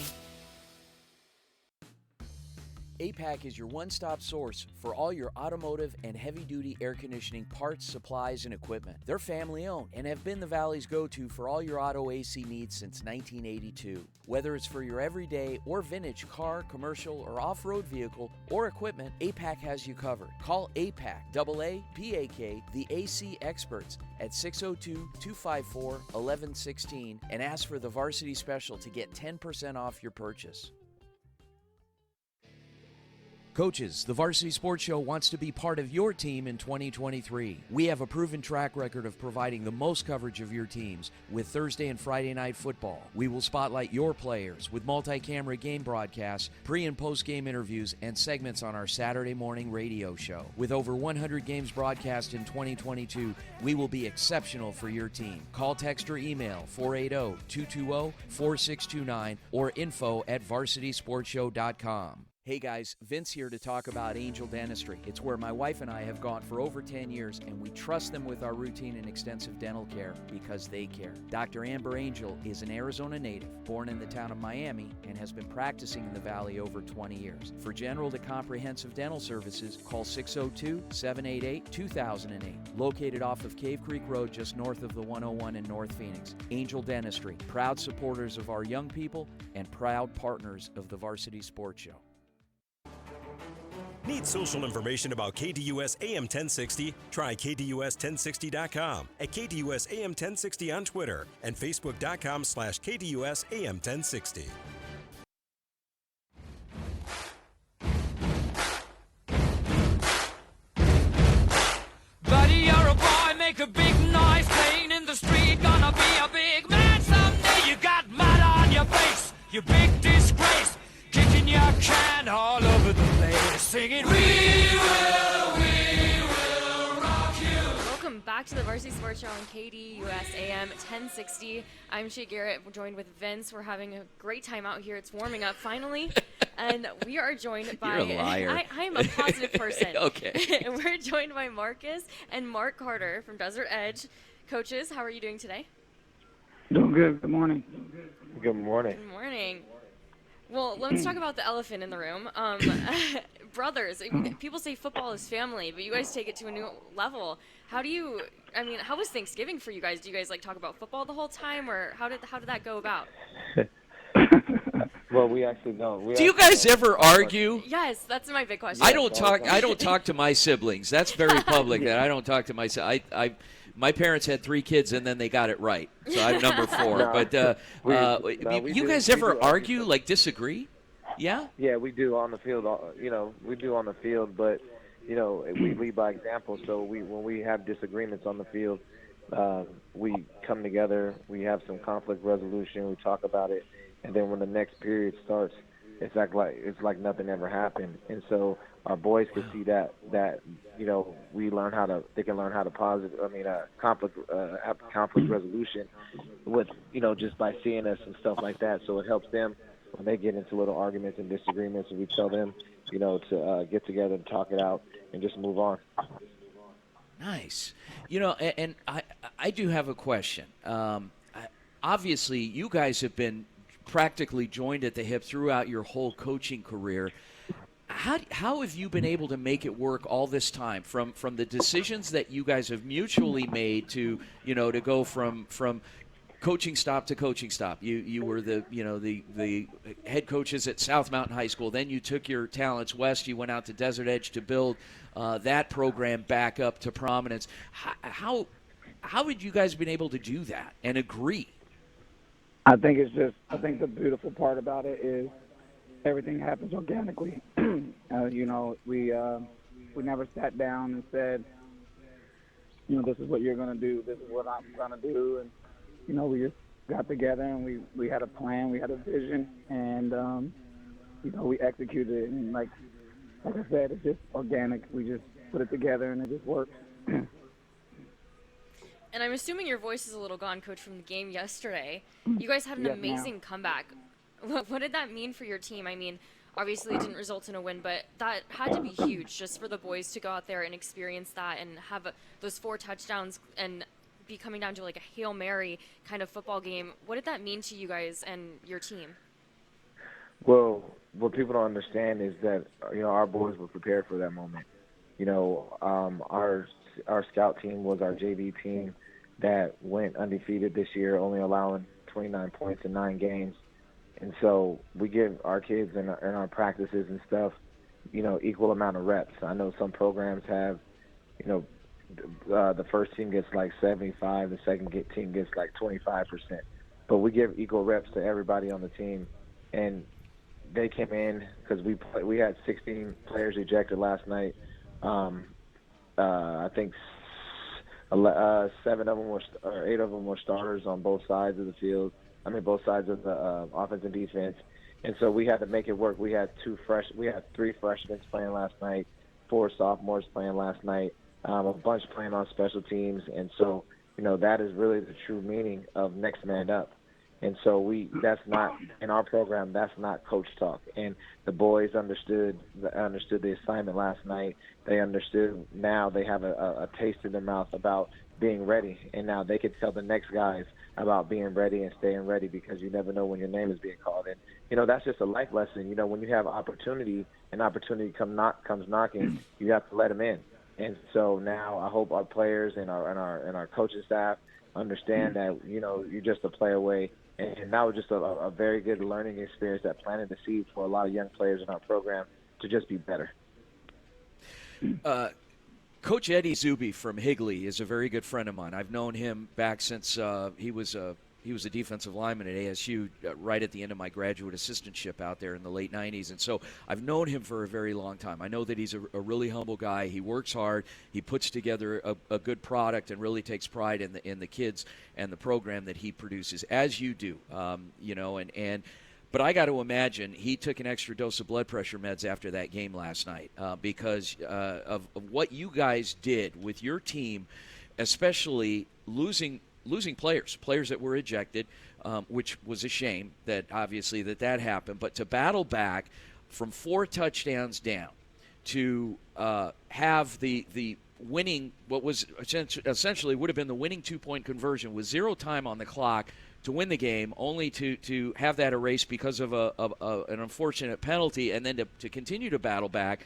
APAC is your one-stop source for all your automotive and heavy-duty air conditioning parts, supplies, and equipment. They're family-owned and have been the Valley's go-to for all your auto AC needs since 1982. Whether it's for your everyday or vintage car, commercial, or off-road vehicle or equipment, APAC has you covered. Call APAC, AA-PAK, the AC experts at 602-254-1116 and ask for the Varsity Special to get 10% off your purchase. Coaches, the Varsity Sports Show wants to be part of your team in 2023. We have a proven track record of providing the most coverage of your teams with Thursday and Friday night football. We will spotlight your players with multi-camera game broadcasts, pre- and post-game interviews, and segments on our Saturday morning radio show. With over 100 games broadcast in 2022, we will be exceptional for your team. Call, text, or email 480-220-4629 or info@varsitysportshow.com. Hey guys, Vince here to talk about Angel Dentistry. It's where my wife and I have gone for over 10 years, and we trust them with our routine and extensive dental care because they care. Dr. Amber Angel is an Arizona native, born in the town of Miami, and has been practicing in the Valley over 20 years. For general to comprehensive dental services, call 602-788-2008. Located off of Cave Creek Road just north of the 101 in North Phoenix. Angel Dentistry, proud supporters of our young people and proud partners of the Varsity Sports Show. Need social information about KDUS AM 1060? Try KDUS1060.com, at KDUS AM 1060 on Twitter, and Facebook.com/KDUS AM 1060. Buddy, you're a boy, make a big noise, playing in the street, gonna be a big man someday. You got mud on your face, you big disgrace, kicking your can all over the place, singing, we will rock you. Welcome back to the Varsity Sports Show on KDUS AM 1060. I'm Shea Garrett, joined with Vince. We're having a great time out here. It's warming up finally. And we are joined by... You're a liar. I am a positive person. Okay. And we're joined by Marcus and Mark Carter from Desert Edge. Coaches, how are you doing today? Doing good. Good morning. Good morning. Good morning. Well, let's talk about the elephant in the room. Brothers, people say football is family, but you guys take it to a new level. How was Thanksgiving for you guys? Do you guys talk about football the whole time, or how did that go about? Well, we actually don't. Do you guys ever argue? Yes, that's my big question. I don't talk to my siblings. That's very public. That I don't talk to my. My parents had 3 kids, and then they got it right. So I'm number 4. No. But you guys ever argue, disagree? Yeah? Yeah, we do on the field. We do on the field, but, we lead by example. So when we have disagreements on the field, we come together, we have some conflict resolution, we talk about it, and then when the next period starts, it's like nothing ever happened. And so our boys could see that they can learn how to have conflict resolution with, just by seeing us and stuff like that. So it helps them when they get into little arguments and disagreements, and we tell them, to get together and talk it out and just move on. Nice. And I do have a question. Obviously, you guys have been practically joined at the hip throughout your whole coaching career. How have you been able to make it work all this time, from the decisions that you guys have mutually made to go from coaching stop to coaching stop? You were the head coaches at South Mountain High School. Then you took your talents west. You went out to Desert Edge to build that program back up to prominence. How had you guys been able to do that and agree? I think the beautiful part about it is everything happens organically. We never sat down and said, this is what you're going to do, this is what I'm going to do, and we just got together and we had a plan, we had a vision, and we executed it. And like I said, it's just organic. We just put it together and it just works. And I'm assuming your voice is a little gone, Coach, from the game yesterday. You guys had an amazing comeback. What did that mean for your team? I mean, obviously it didn't result in a win, but that had to be huge just for the boys to go out there and experience that and have those 4 touchdowns and be coming down to like a Hail Mary kind of football game. What did that mean to you guys and your team? Well, what people don't understand is that, our boys were prepared for that moment. Our scout team was our JV team that went undefeated this year, only allowing 29 points in 9 games. And so we give our kids in our practices and stuff, equal amount of reps. I know some programs have, the first team gets like 75, the second team gets like 25%. But we give equal reps to everybody on the team. And they came in because we had 16 players ejected last night. I think 8 of them were starters on both sides of the field. Both sides of the offense and defense. And so we had to make it work. We had 3 freshmen playing last night, 4 sophomores playing last night, a bunch playing on special teams. And so, that is really the true meaning of next man up. And so that's not in our program. That's not coach talk. And the boys understood the assignment last night. They understood. Now they have a taste in their mouth about being ready. And now they can tell the next guys about being ready and staying ready, because you never know when your name is being called. And that's just a life lesson. When you have opportunity and opportunity comes knocking, you have to let them in. And so now I hope our players and our coaching staff understand that you're just a play away. And that was just a very good learning experience that planted the seed for a lot of young players in our program to just be better. Coach Eddie Zuby from Higley is a very good friend of mine. I've known him back since he was a defensive lineman at ASU right at the end of my graduate assistantship out there in the late 90s. And so I've known him for a very long time. I know that he's a really humble guy. He works hard. He puts together a good product and really takes pride in the kids and the program that he produces, as you do, But I got to imagine he took an extra dose of blood pressure meds after that game last night because of what you guys did with your team, especially losing players that were ejected, which was a shame that obviously that happened. But to battle back from 4 touchdowns down to have the winning, what was essentially would have been the winning 2-point conversion with 0 time on the clock to win the game, only to have that erased because of an unfortunate penalty, and then to continue to battle back.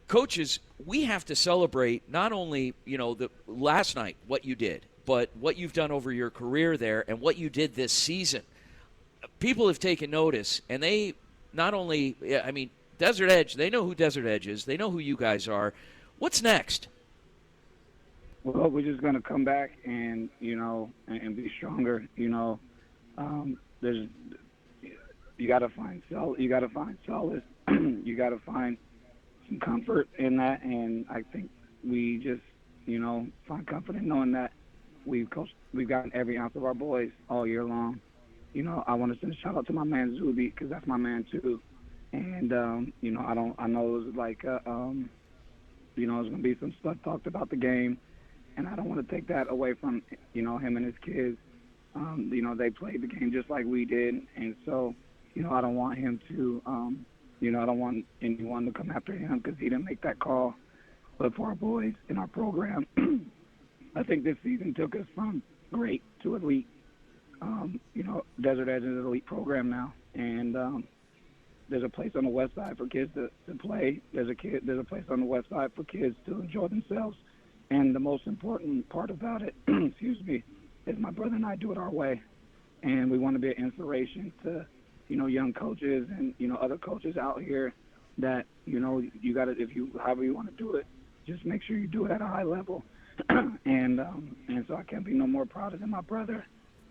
Coaches, we have to celebrate not only the last night what you did, but what you've done over your career there and what you did this season. People have taken notice, and they not only, Desert Edge, they know who Desert Edge is. They know who you guys are. What's next? Well, we're just going to come back and, and be stronger. You got to find solace. You got to find some comfort in that. And I think we just, find comfort in knowing that we've gotten every ounce of our boys all year long. I want to send a shout out to my man Zuby, because that's my man too. And I know it was like there's going to be some stuff talked about the game, and I don't want to take that away from him and his kids. They played the game just like we did, and so I don't want him to I don't want anyone to come after him because he didn't make that call. But for our boys in our program, I think this season took us from great to elite. Desert Edge is an elite program now, and there's a place on the west side for kids to play. There's a place on the west side for kids to enjoy themselves. And the most important part about it, excuse me, is my brother and I do it our way. And we want to be an inspiration to, young coaches and, other coaches out here that, you got to, however you want to do it, just make sure you do it at a high level. And so I can't be no more prouder than my brother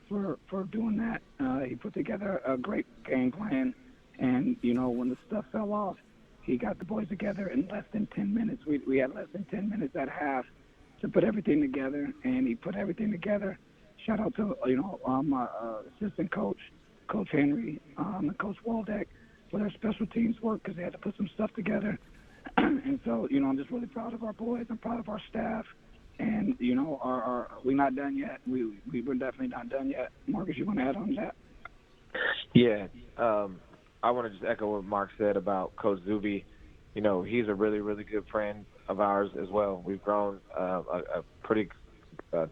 for doing that. He put together a great game plan. And, when the stuff fell off, he got the boys together in less than 10 minutes. We had less than 10 minutes at half to put everything together, and he put everything together. Shout out to, my assistant coach, Coach Henry, and Coach Waldeck for their special teams work because they had to put some stuff together. And so, I'm just really proud of our boys. I'm proud of our staff. And, we're not done yet. We're definitely not done yet. Marcus, you want to add on that? Yeah. I want to just echo what Mark said about Coach Zuby. He's a really, really good friend of ours as well. We've grown a pretty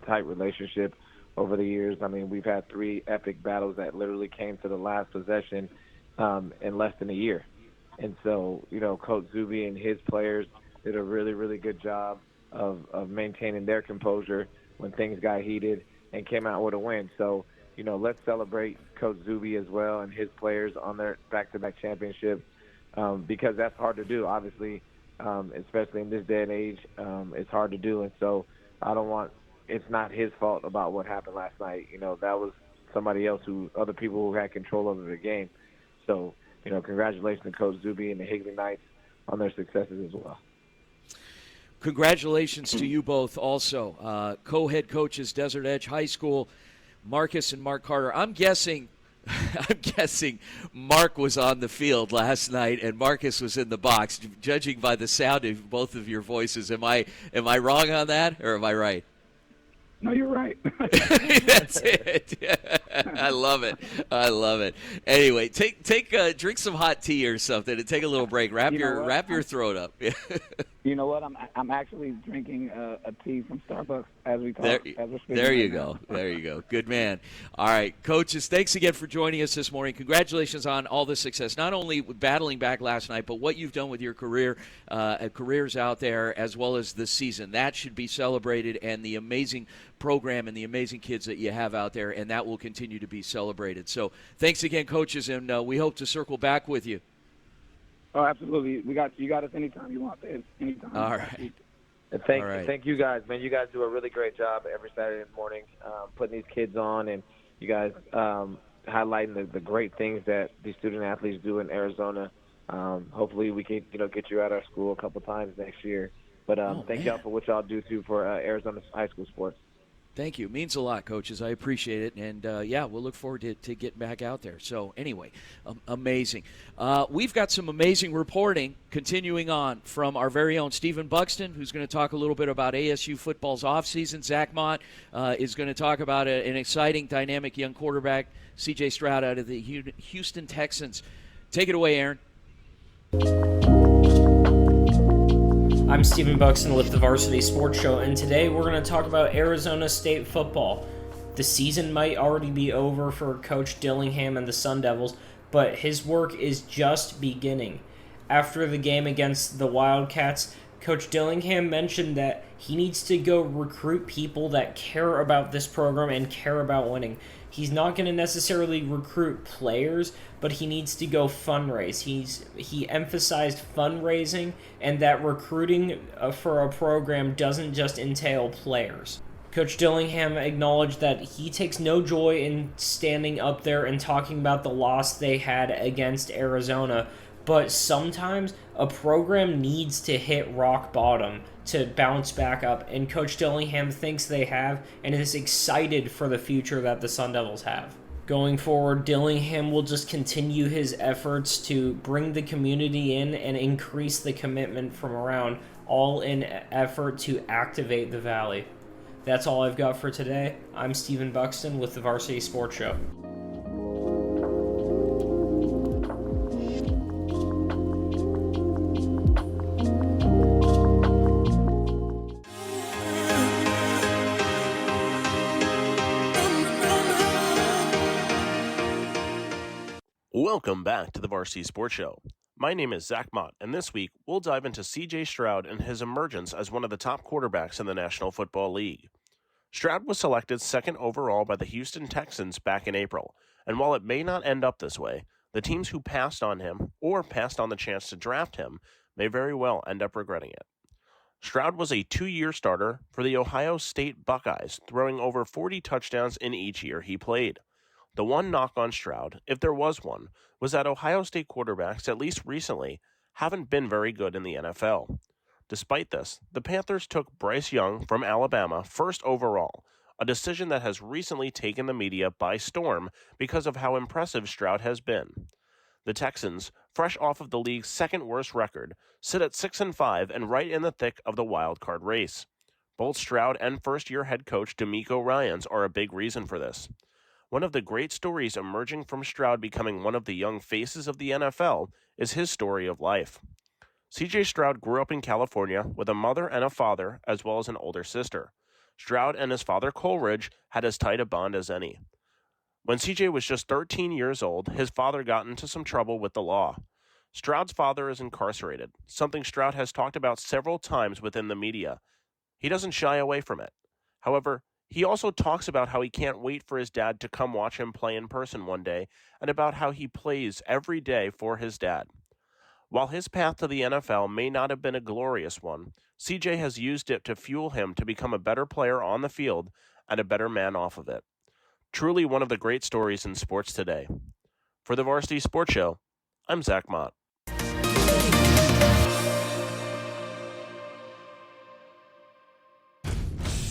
tight relationship over the years. I mean, we've had 3 epic battles that literally came to the last possession in less than a year. And so, Coach Zuby and his players did a really, really good job of maintaining their composure when things got heated and came out with a win. So, let's celebrate Coach Zuby as well and his players on their back-to-back championships because that's hard to do, obviously, especially in this day and age. It's hard to do, and so it's not his fault about what happened last night. That was somebody else other people who had control over the game. So, congratulations to Coach Zuby and the Higley Knights on their successes as well. Congratulations to you both also. Co-head coaches, Desert Edge High School, Marcus and Mark Carter. I'm guessing Mark was on the field last night and Marcus was in the box, judging by the sound of both of your voices. Am I wrong on that, or am I right? No, you're right. That's it. I love it. Anyway, drink some hot tea or something and take a little break. Wrap your throat up. You know what? I'm actually drinking a tea from Starbucks as we talk. There you go. Good man. All right, coaches, thanks again for joining us this morning. Congratulations on all the success, not only battling back last night, but what you've done with your careers out there, as well as this season. That should be celebrated, and the amazing program and the amazing kids that you have out there, and that will continue to be celebrated. So thanks again, coaches, and we hope to circle back with you. Oh, absolutely. You got us anytime you want, Ed. Anytime. All right. Thank you guys, man. You guys do a really great job every Saturday morning putting these kids on, and you guys highlighting the great things that these student athletes do in Arizona. Hopefully we can get you at our school a couple times next year. But thank y'all for what y'all do too for Arizona high school sports. Thank you. It means a lot, coaches. I appreciate it. And, we'll look forward to getting back out there. So, anyway, amazing. We've got some amazing reporting continuing on from our very own Stephen Buxton, who's going to talk a little bit about ASU football's offseason. Zach Mott is going to talk about an exciting, dynamic young quarterback, C.J. Stroud out of the Houston Texans. Take it away, Aaron. I'm Stephen Buxton with the Varsity Sports Show, and today we're going to talk about Arizona State football. The season might already be over for Coach Dillingham and the Sun Devils, but his work is just beginning. After the game against the Wildcats, Coach Dillingham mentioned that he needs to go recruit people that care about this program and care about winning. He's not going to necessarily recruit players, but he needs to go fundraise. He emphasized fundraising and that recruiting for a program doesn't just entail players. Coach Dillingham acknowledged that he takes no joy in standing up there and talking about the loss they had against Arizona, but sometimes a program needs to hit rock bottom to bounce back up, and Coach Dillingham thinks they have and is excited for the future that the Sun Devils have. Going forward, Dillingham will just continue his efforts to bring the community in and increase the commitment from around, all in effort to activate the Valley. That's all I've got for today. I'm Stephen Buxton with the Varsity Sports Show. Welcome back to the Varsity Sports Show. My name is Zach Mott, and this week we'll dive into C.J. Stroud and his emergence as one of the top quarterbacks in the National Football League. Stroud was selected second overall by the Houston Texans back in April, and while it may not end up this way, the teams who passed on him or passed on the chance to draft him may very well end up regretting it. Stroud was a 2-year starter for the Ohio State Buckeyes, throwing over 40 touchdowns in each year he played. The one knock on Stroud, if there was one, was that Ohio State quarterbacks, at least recently, haven't been very good in the NFL. Despite this, the Panthers took Bryce Young from Alabama first overall, a decision that has recently taken the media by storm because of how impressive Stroud has been. The Texans, fresh off of the league's second-worst record, sit at 6-5 and right in the thick of the wild card race. Both Stroud and first-year head coach DeMeco Ryans are a big reason for this. One of the great stories emerging from Stroud becoming one of the young faces of the NFL is his story of life. C.J. Stroud grew up in California with a mother and a father, as well as an older sister. Stroud and his father Coleridge had as tight a bond as any. When C.J. was just 13 years old, his father got into some trouble with the law. Stroud's father is incarcerated, something Stroud has talked about several times within the media. He doesn't shy away from it. However, he also talks about how he can't wait for his dad to come watch him play in person one day, and about how he plays every day for his dad. While his path to the NFL may not have been a glorious one, CJ has used it to fuel him to become a better player on the field and a better man off of it. Truly one of the great stories in sports today. For the Varsity Sports Show, I'm Zach Mott.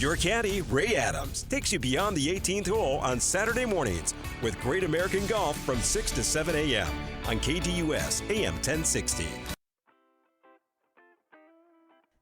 Your caddy, Ray Adams, takes you beyond the 18th hole on Saturday mornings with Great American Golf from 6 to 7 a.m. on KDUS AM 1060.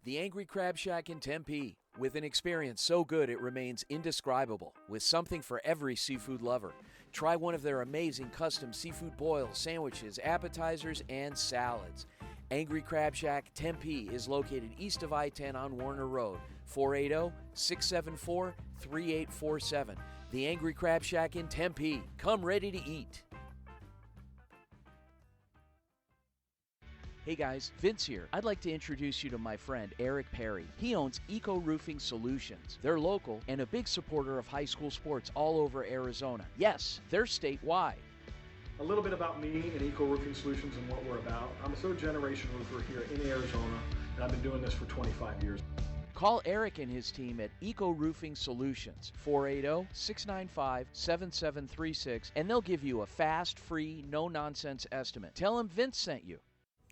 The Angry Crab Shack in Tempe, with an experience so good it remains indescribable, with something for every seafood lover. Try one of their amazing custom seafood boils, sandwiches, appetizers, and salads. Angry Crab Shack Tempe is located east of I-10 on Warner Road, 480-674-3847. The Angry Crab Shack in Tempe. Come ready to eat. Hey guys, Vince here. I'd like to introduce you to my friend Eric Perry. He owns Eco Roofing Solutions. They're local and a big supporter of high school sports all over Arizona. Yes, they're statewide. A little bit about me and Eco Roofing Solutions and what we're about. I'm a third-generation roofer here in Arizona, and I've been doing this for 25 years. Call Eric and his team at Eco Roofing Solutions, 480-695-7736, and they'll give you a fast, free, no-nonsense estimate. Tell them Vince sent you.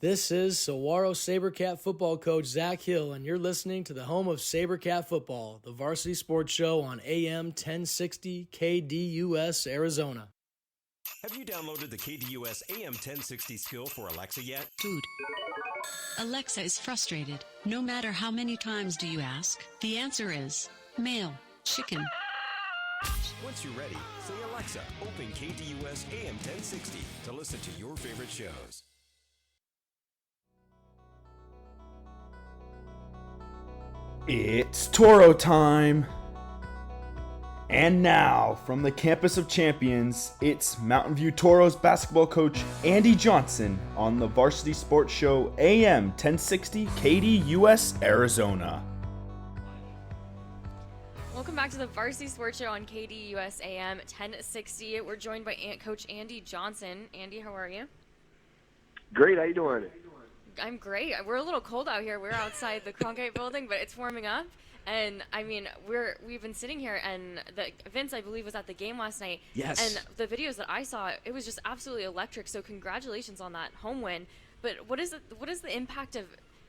This is Saguaro Sabercat football coach Zach Hill, and you're listening to the home of Sabercat football, the Varsity Sports Show on AM 1060 KDUS, Arizona. Have you downloaded the KDUS AM 1060 skill for Alexa yet? Dude, Alexa is frustrated. No matter how many times do you ask, the answer is male, chicken. Once you're ready, say Alexa, open KDUS AM 1060 to listen to your favorite shows. It's Toro time! And now, from the campus of champions, it's Mountain View Toros basketball coach Andy Johnson on the Varsity Sports Show AM 1060 KDUS, Arizona. Welcome back to the Varsity Sports Show on KDUS AM 1060. We're joined by Coach Andy Johnson. Andy, how are you? Great, how you doing? I'm great. We're a little cold out here. We're outside the Cronkite building, but it's warming up. And I mean, we've been sitting here, and Vince, I believe, was at the game last night. Yes. And the videos that I saw, it was just absolutely electric. So congratulations on that home win. But what is the impact of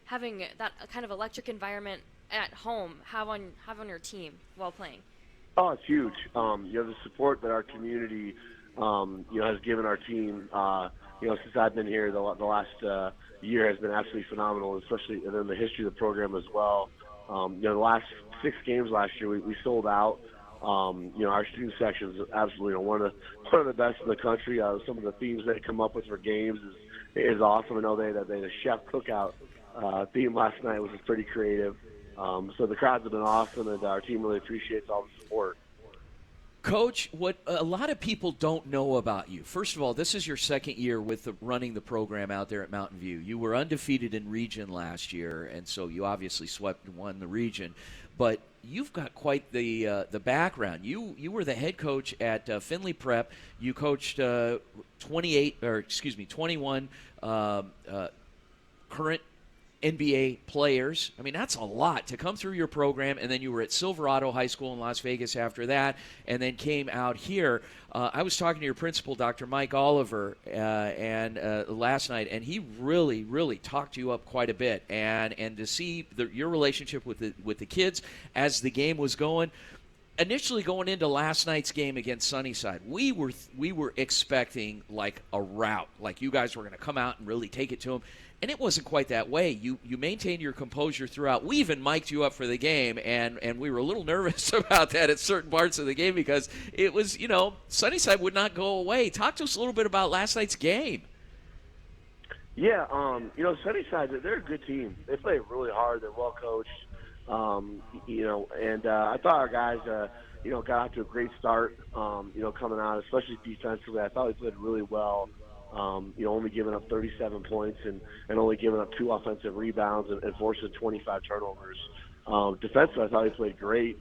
having that kind of electric environment at home have on your team while playing? Oh, it's huge. The support that our community has given our team, since I've been here, the last year has been absolutely phenomenal, especially in the history of the program as well. The last 6 games last year, we sold out. Our student section is absolutely one of the best in the country. Some of the themes they come up with for games is awesome. I know they had a chef cookout theme last night, which was pretty creative. So the crowds have been awesome, and our team really appreciates all the support. Coach, what a lot of people don't know about you, first of all, this is your second year with running the program out there at Mountain View. You were undefeated in region last year, and so you obviously swept and won the21. But you've got quite the background. You were the head coach at Findlay Prep. You coached 21 current NBA players. I mean, that's a lot to come through your program, and then you were at Silverado High School in Las Vegas after that, and then came out here. I was talking to your principal, Dr. Mike Oliver, last night, and he really, really talked you up quite a bit. And to see your relationship with the kids as the game was going. Initially going into last night's game against Sunnyside, we were expecting like a rout, like you guys were going to come out and really take it to them. And it wasn't quite that way. You maintained your composure throughout. We even mic'd you up for the game, and we were a little nervous about that at certain parts of the game because it was, Sunnyside would not go away. Talk to us a little bit about last night's game. Yeah, Sunnyside, they're a good team. They play really hard. They're well coached. And I thought our guys, got out to a great start, coming out, especially defensively. I thought we played really well. Only giving up 37 points and only giving up 2 offensive rebounds and forcing 25 turnovers. Defensively, I thought we played great.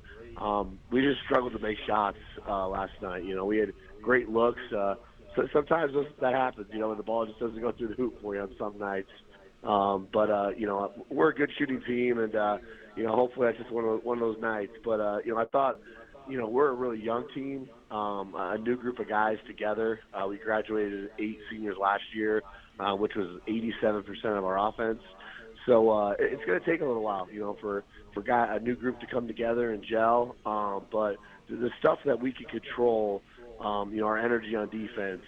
We just struggled to make shots last night. We had great looks. So sometimes that happens, when the ball just doesn't go through the hoop for you on some nights. But we're a good shooting team, and, hopefully that's just one of those nights. But, I thought, we're a really young team, a new group of guys together. We graduated 8 seniors last year, which was 87% of our offense. So it's going to take a little while, for a new group to come together and gel. But the stuff that we can control, our energy on defense,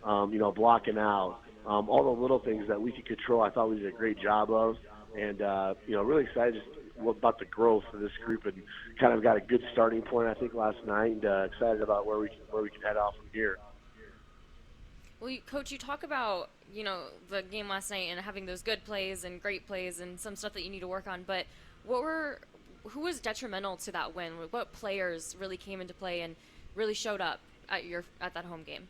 blocking out, all the little things that we can control, I thought we did a great job of. And, really excited about the growth of this group and kind of got a good starting point, I think, last night, and excited about where we can head off from here. Well, Coach, you talk about, the game last night and having those good plays and great plays and some stuff that you need to work on, but who was detrimental to that win? What players really came into play and really showed up at that home game?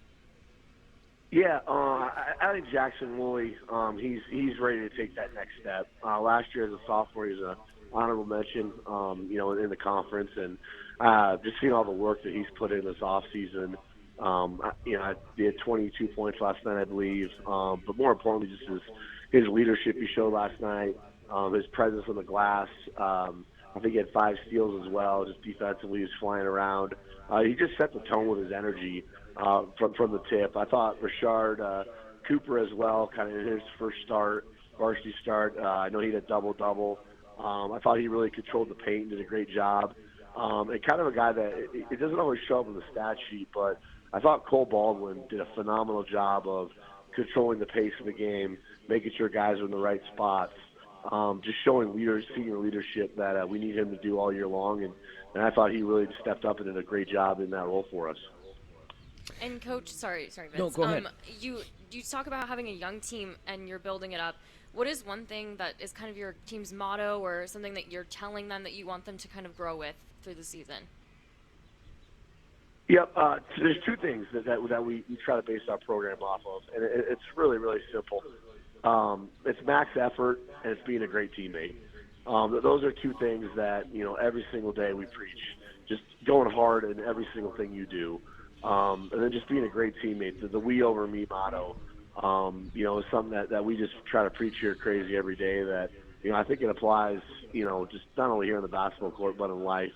Yeah, I think Jackson Woolley, he's ready to take that next step. Last year as a sophomore, he was an honorable mention, in the conference, and just seeing all the work that he's put in this offseason. He had 22 points last night, I believe, but more importantly, just his leadership he showed last night, his presence on the glass. I think he had 5 steals as well, just defensively, he was flying around. He just set the tone with his energy from the tip. I thought Richard Cooper as well, kind of in his first varsity start. I know he had a double-double. I thought he really controlled the paint and did a great job. And kind of a guy that it doesn't always show up in the stat sheet, but I thought Cole Baldwin did a phenomenal job of controlling the pace of the game, making sure guys are in the right spots, just showing senior leadership that we need him to do all year long. And I thought he really stepped up and did a great job in that role for us. And Coach, sorry, Vince. No, go ahead. You talk about having a young team and you're building it up. What is one thing that is kind of your team's motto or something that you're telling them that you want them to kind of grow with through the season? Yep. So there's 2 things that we try to base our program off of, and it's really, really simple. It's max effort, and it's being a great teammate. Those are 2 things that, every single day we preach. Just going hard in every single thing you do. And then just being a great teammate. The we over me motto, is something that we just try to preach here crazy every day that, I think it applies, just not only here on the basketball court, but in life.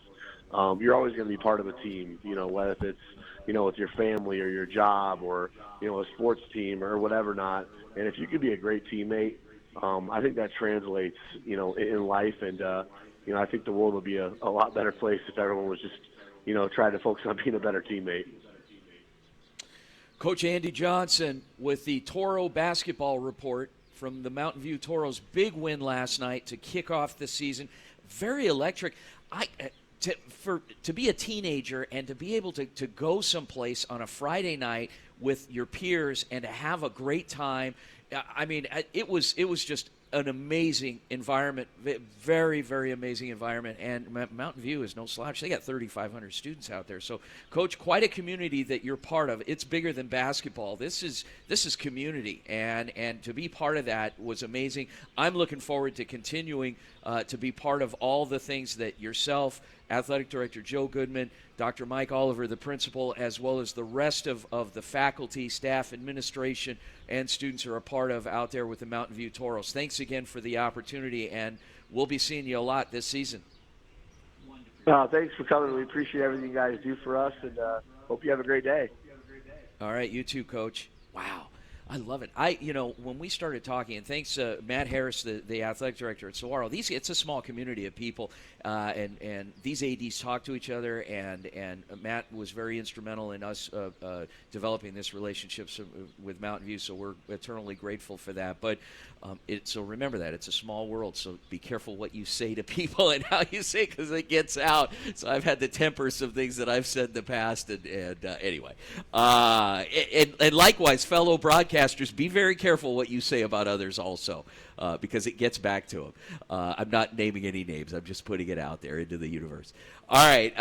You're always going to be part of a team, whether it's, with your family or your job or, a sports team or whatever not. And if you could be a great teammate, I think that translates, in life. And, I think the world would be a lot better place if everyone was just, trying to focus on being a better teammate. Coach Andy Johnson with the Toro basketball report from the Mountain View Toros. Big win last night to kick off the season. Very electric. To be a teenager and to be able to go someplace on a Friday night with your peers and to have a great time, I mean, it was just an amazing environment, very, very amazing environment. And Mountain View is no slouch. They got 3,500 students out there. So, Coach, quite a community that you're part of. It's bigger than basketball. This is community, and to be part of that was amazing. I'm looking forward to continuing to be part of all the things that yourself, Athletic Director Joe Goodman, Dr. Mike Oliver, the principal, as well as the rest of the faculty, staff, administration, and students are a part of out there with the Mountain View Toros. Thanks again for the opportunity, and we'll be seeing you a lot this season. Thanks for coming. We appreciate everything you guys do for us, and hope you have a great day. All right, you too, Coach. Wow. I love it. When we started talking, and thanks Matt Harris, the athletic director at Saguaro, it's a small community of people, and these ADs talk to each other, and Matt was very instrumental in us developing this relationship with Mountain View, so we're eternally grateful for that. But so remember that. It's a small world, so be careful what you say to people and how you say it, because it gets out. So I've had to temper some things that I've said in the past, and anyway. And likewise, fellow broadcasters, be very careful what you say about others also, because it gets back to them. I'm not naming any names. I'm just putting it out there into the universe. All right,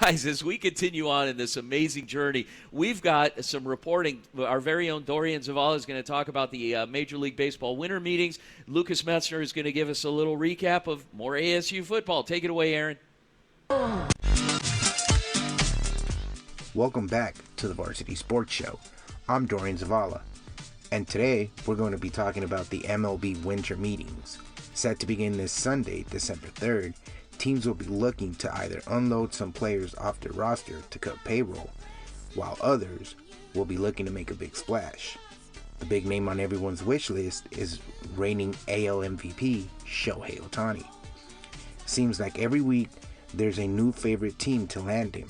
guys, as we continue on in this amazing journey, we've got some reporting. Our very own Dorian Zavala is going to talk about the Major League Baseball winter meetings. Lucas Metzner is going to give us a little recap of more ASU football. Take it away, Aaron. Welcome back to the Varsity Sports Show. I'm Dorian Zavala. And today, we're going to be talking about the MLB winter meetings. Set to begin this Sunday, December 3rd, teams will be looking to either unload some players off their roster to cut payroll, while others will be looking to make a big splash. The big name on everyone's wish list is reigning AL MVP, Shohei Ohtani. Seems like every week, there's a new favorite team to land him.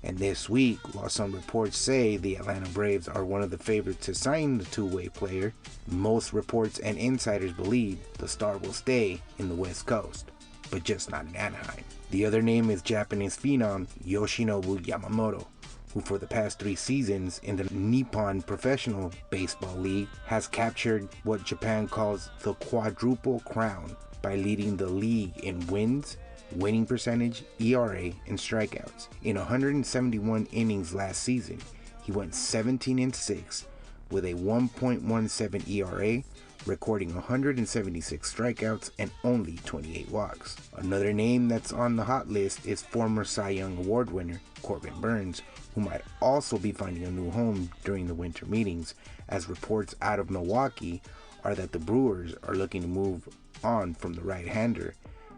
And this week, while some reports say the Atlanta Braves are one of the favorites to sign the two-way player, most reports and insiders believe the star will stay in the West Coast, but just not in Anaheim. The other name is Japanese phenom Yoshinobu Yamamoto, who for the past 3 seasons in the Nippon Professional Baseball League has captured what Japan calls the quadruple crown by leading the league in wins, winning percentage, ERA, and strikeouts. In 171 innings last season, he went 17-6 with a 1.17 ERA, recording 176 strikeouts and only 28 walks. Another name that's on the hot list is former Cy Young Award winner Corbin Burnes, who might also be finding a new home during the winter meetings, as reports out of Milwaukee are that the Brewers are looking to move on from the right-hander,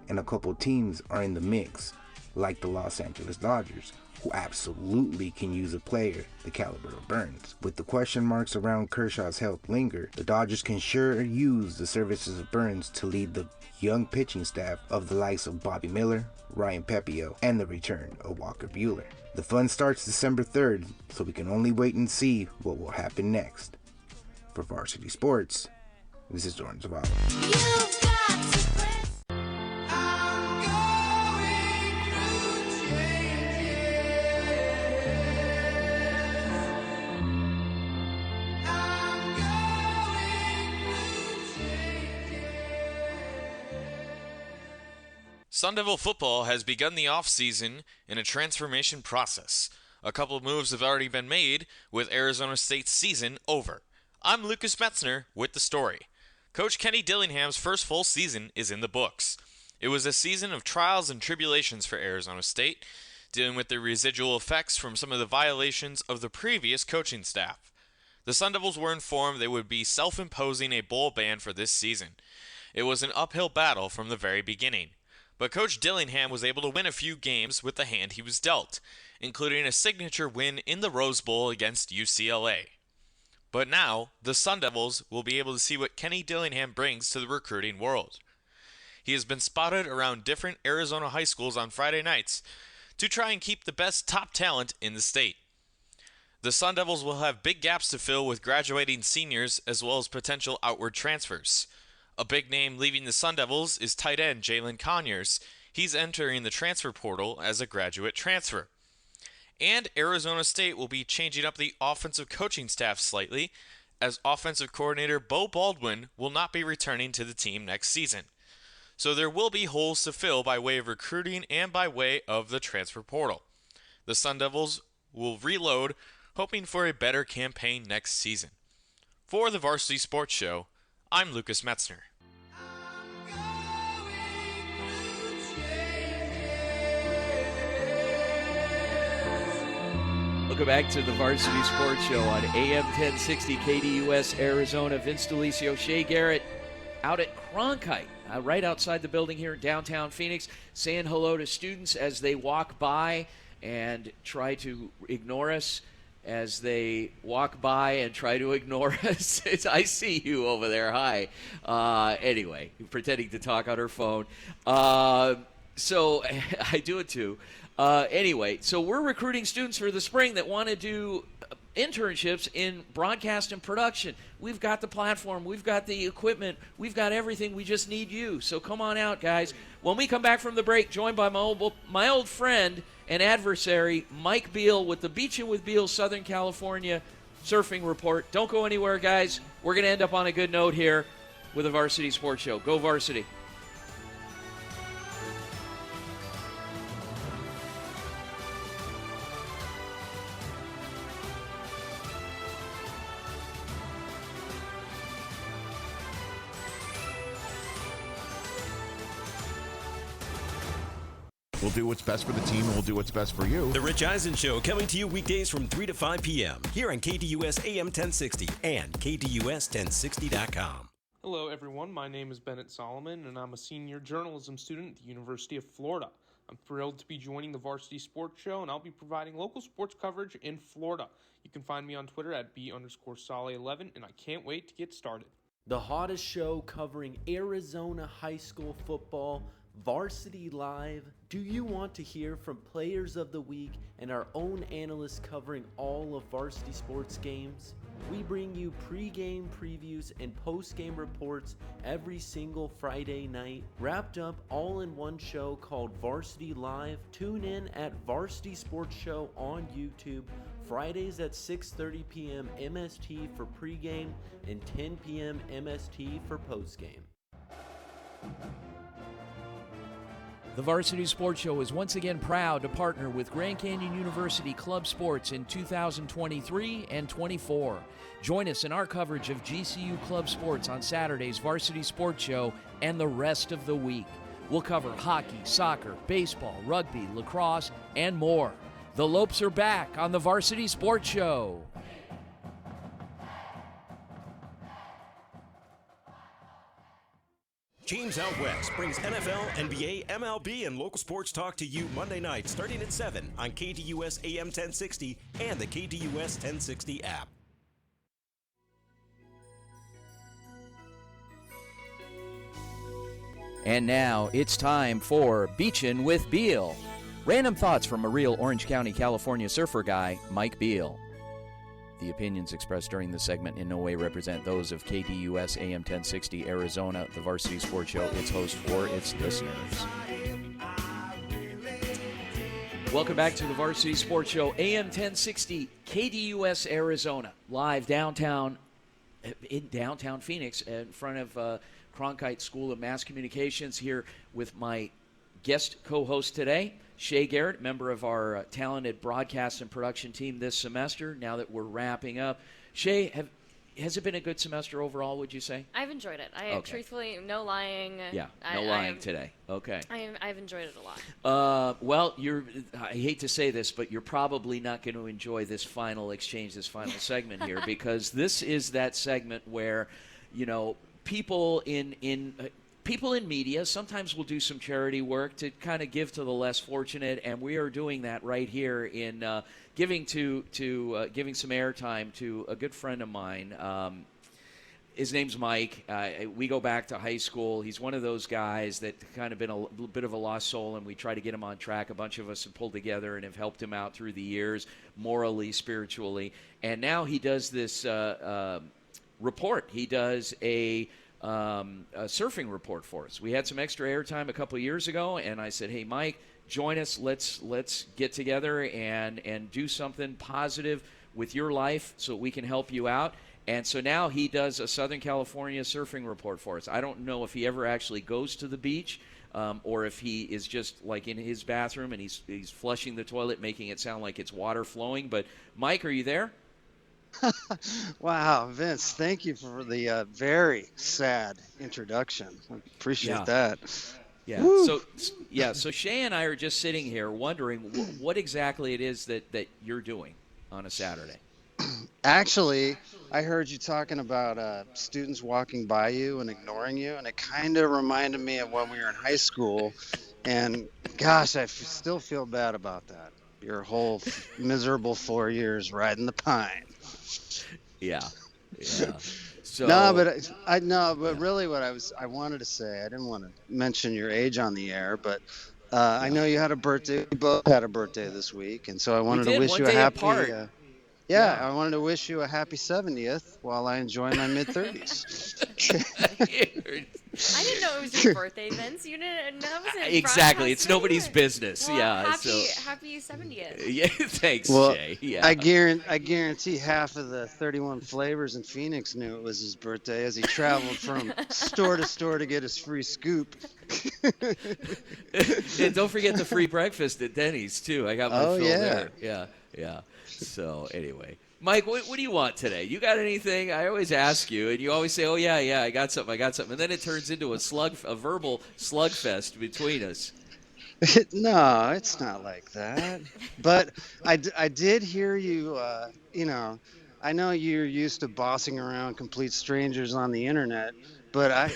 and a couple teams are in the mix, like the Los Angeles Dodgers, who absolutely can use a player the caliber of Burnes. With the question marks around Kershaw's health linger, the Dodgers can sure use the services of Burnes to lead the young pitching staff of the likes of Bobby Miller, Ryan Pepio, and the return of Walker Buehler. The fun starts December 3rd, so we can only wait and see what will happen next. For Varsity Sports, this is Dorian Zavala. Sun Devil football has begun the offseason in a transformation process. A couple of moves have already been made, with Arizona State's season over. I'm Lucas Metzner with the story. Coach Kenny Dillingham's first full season is in the books. It was a season of trials and tribulations for Arizona State, dealing with the residual effects from some of the violations of the previous coaching staff. The Sun Devils were informed they would be self-imposing a bowl ban for this season. It was an uphill battle from the very beginning. But Coach Dillingham was able to win a few games with the hand he was dealt, including a signature win in the Rose Bowl against UCLA. But now, the Sun Devils will be able to see what Kenny Dillingham brings to the recruiting world. He has been spotted around different Arizona high schools on Friday nights to try and keep the best top talent in the state. The Sun Devils will have big gaps to fill with graduating seniors as well as potential outward transfers. A big name leaving the Sun Devils is tight end Jalen Conyers. He's entering the transfer portal as a graduate transfer. And Arizona State will be changing up the offensive coaching staff slightly, as offensive coordinator Bo Baldwin will not be returning to the team next season. So there will be holes to fill by way of recruiting and by way of the transfer portal. The Sun Devils will reload, hoping for a better campaign next season. For the Varsity Sports Show, I'm Lucas Metzner. Welcome back to the Varsity Sports Show on AM 1060 KDUS Arizona. Vince DeLisio, Shea Garrett out at Cronkite, right outside the building here in downtown Phoenix, saying hello to students as they walk by and try to ignore us. As they walk by and try to ignore us. I see you over there. Hi. Anyway, pretending to talk on her phone. So I do it too. Anyway, so we're recruiting students for the spring that want to do internships in broadcast and production. We've got the platform. We've got the equipment. We've got everything. We just need you. So come on out, guys. When we come back from the break, joined by my old friend and adversary, Mike Beale, with the Beachin with Beale Southern California Surfing Report. Don't go anywhere, guys. We're going to end up on a good note here with the Varsity Sports Show. Go Varsity. We'll do what's best for the team, and we'll do what's best for you. The Rich Eisen Show, coming to you weekdays from 3 to 5 p.m. here on KDUS AM 1060 and KDUS1060.com. Hello, everyone. My name is Bennett Solomon, and I'm a senior journalism student at the University of Florida. I'm thrilled to be joining the Varsity Sports Show, and I'll be providing local sports coverage in Florida. You can find me on Twitter at B_Sale11, and I can't wait to get started. The hottest show covering Arizona high school football, Varsity Live. Do you want to hear from players of the week and our own analysts covering all of varsity sports games? We bring you pre-game previews and post-game reports every single Friday night, wrapped up all in one show called Varsity Live. Tune in at Varsity Sports Show on YouTube, Fridays at 6:30 p.m. MST for pregame and 10 p.m. MST for postgame. The Varsity Sports Show is once again proud to partner with Grand Canyon University Club Sports in 2023 and 24. Join us in our coverage of GCU Club Sports on Saturday's Varsity Sports Show and the rest of the week. We'll cover hockey, soccer, baseball, rugby, lacrosse, and more. The Lopes are back on the Varsity Sports Show. James Out West brings NFL, NBA, MLB, and local sports talk to you Monday night starting at 7 on KDUS AM 1060 and the KDUS 1060 app. And now it's time for Beachin with Beale. Random thoughts from a real Orange County, California surfer guy, Mike Beale. The opinions expressed during this segment in no way represent those of KDUS AM 1060 Arizona, the Varsity Sports Show, its host, or its listeners. Welcome back to the Varsity Sports Show, AM 1060 KDUS Arizona, live downtown in downtown Phoenix in front of Cronkite School of Mass Communications, here with my guest co-host today, Shea Garrett, member of our talented broadcast and production team this semester, now that we're wrapping up. Shea, has it been a good semester overall, would you say? I've enjoyed it. Truthfully, no lying. Yeah, no lying today. Okay. I've enjoyed it a lot. Well, I hate to say this, but you're probably not going to enjoy this final exchange, this final segment here, because this is that segment where, people in media sometimes will do some charity work to kind of give to the less fortunate, and we are doing that right here in giving some airtime to a good friend of mine. His name's Mike. We go back to high school. He's one of those guys that kind of been a little bit of a lost soul, and we try to get him on track. A bunch of us have pulled together and have helped him out through the years, morally, spiritually. And now he does this report. He does a surfing report for us. We had some extra airtime a couple of years ago, and I said, hey, Mike, join us. Let's get together and do something positive with your life so we can help you out. And so now he does a Southern California surfing report for us. I don't know if he ever actually goes to the beach or if he is just like in his bathroom and he's flushing the toilet, making it sound like it's water flowing. But, Mike, are you there? Wow, Vince, thank you for the very sad introduction. I appreciate that. Yeah. Woo. So Shea and I are just sitting here wondering what exactly it is that you're doing on a Saturday. Actually, I heard you talking about students walking by you and ignoring you, and it kind of reminded me of when we were in high school. And gosh, I still feel bad about that. Your whole miserable 4 years riding the pine. Yeah. So but really, what I wanted to say, I didn't want to mention your age on the air, but I know you had a birthday. We both had a birthday this week, and so I wanted to wish you a happy. I wanted to wish you a happy 70th while I enjoy my mid-30s. I didn't know it was your birthday, Vince. You didn't know it was exactly. It's nobody's business. Well, happy 70th. Yeah, thanks, well, Shea. Yeah. I guarantee half of the 31 flavors in Phoenix knew it was his birthday as he traveled from store to store to get his free scoop. And don't forget the free breakfast at Denny's, too. I got my fill there. Yeah. So, anyway. Mike, what do you want today? You got anything? I always ask you, and you always say, oh, yeah, I got something. And then it turns into a verbal slugfest between us. No, it's not like that. But I did hear you, I know you're used to bossing around complete strangers on the internet, but I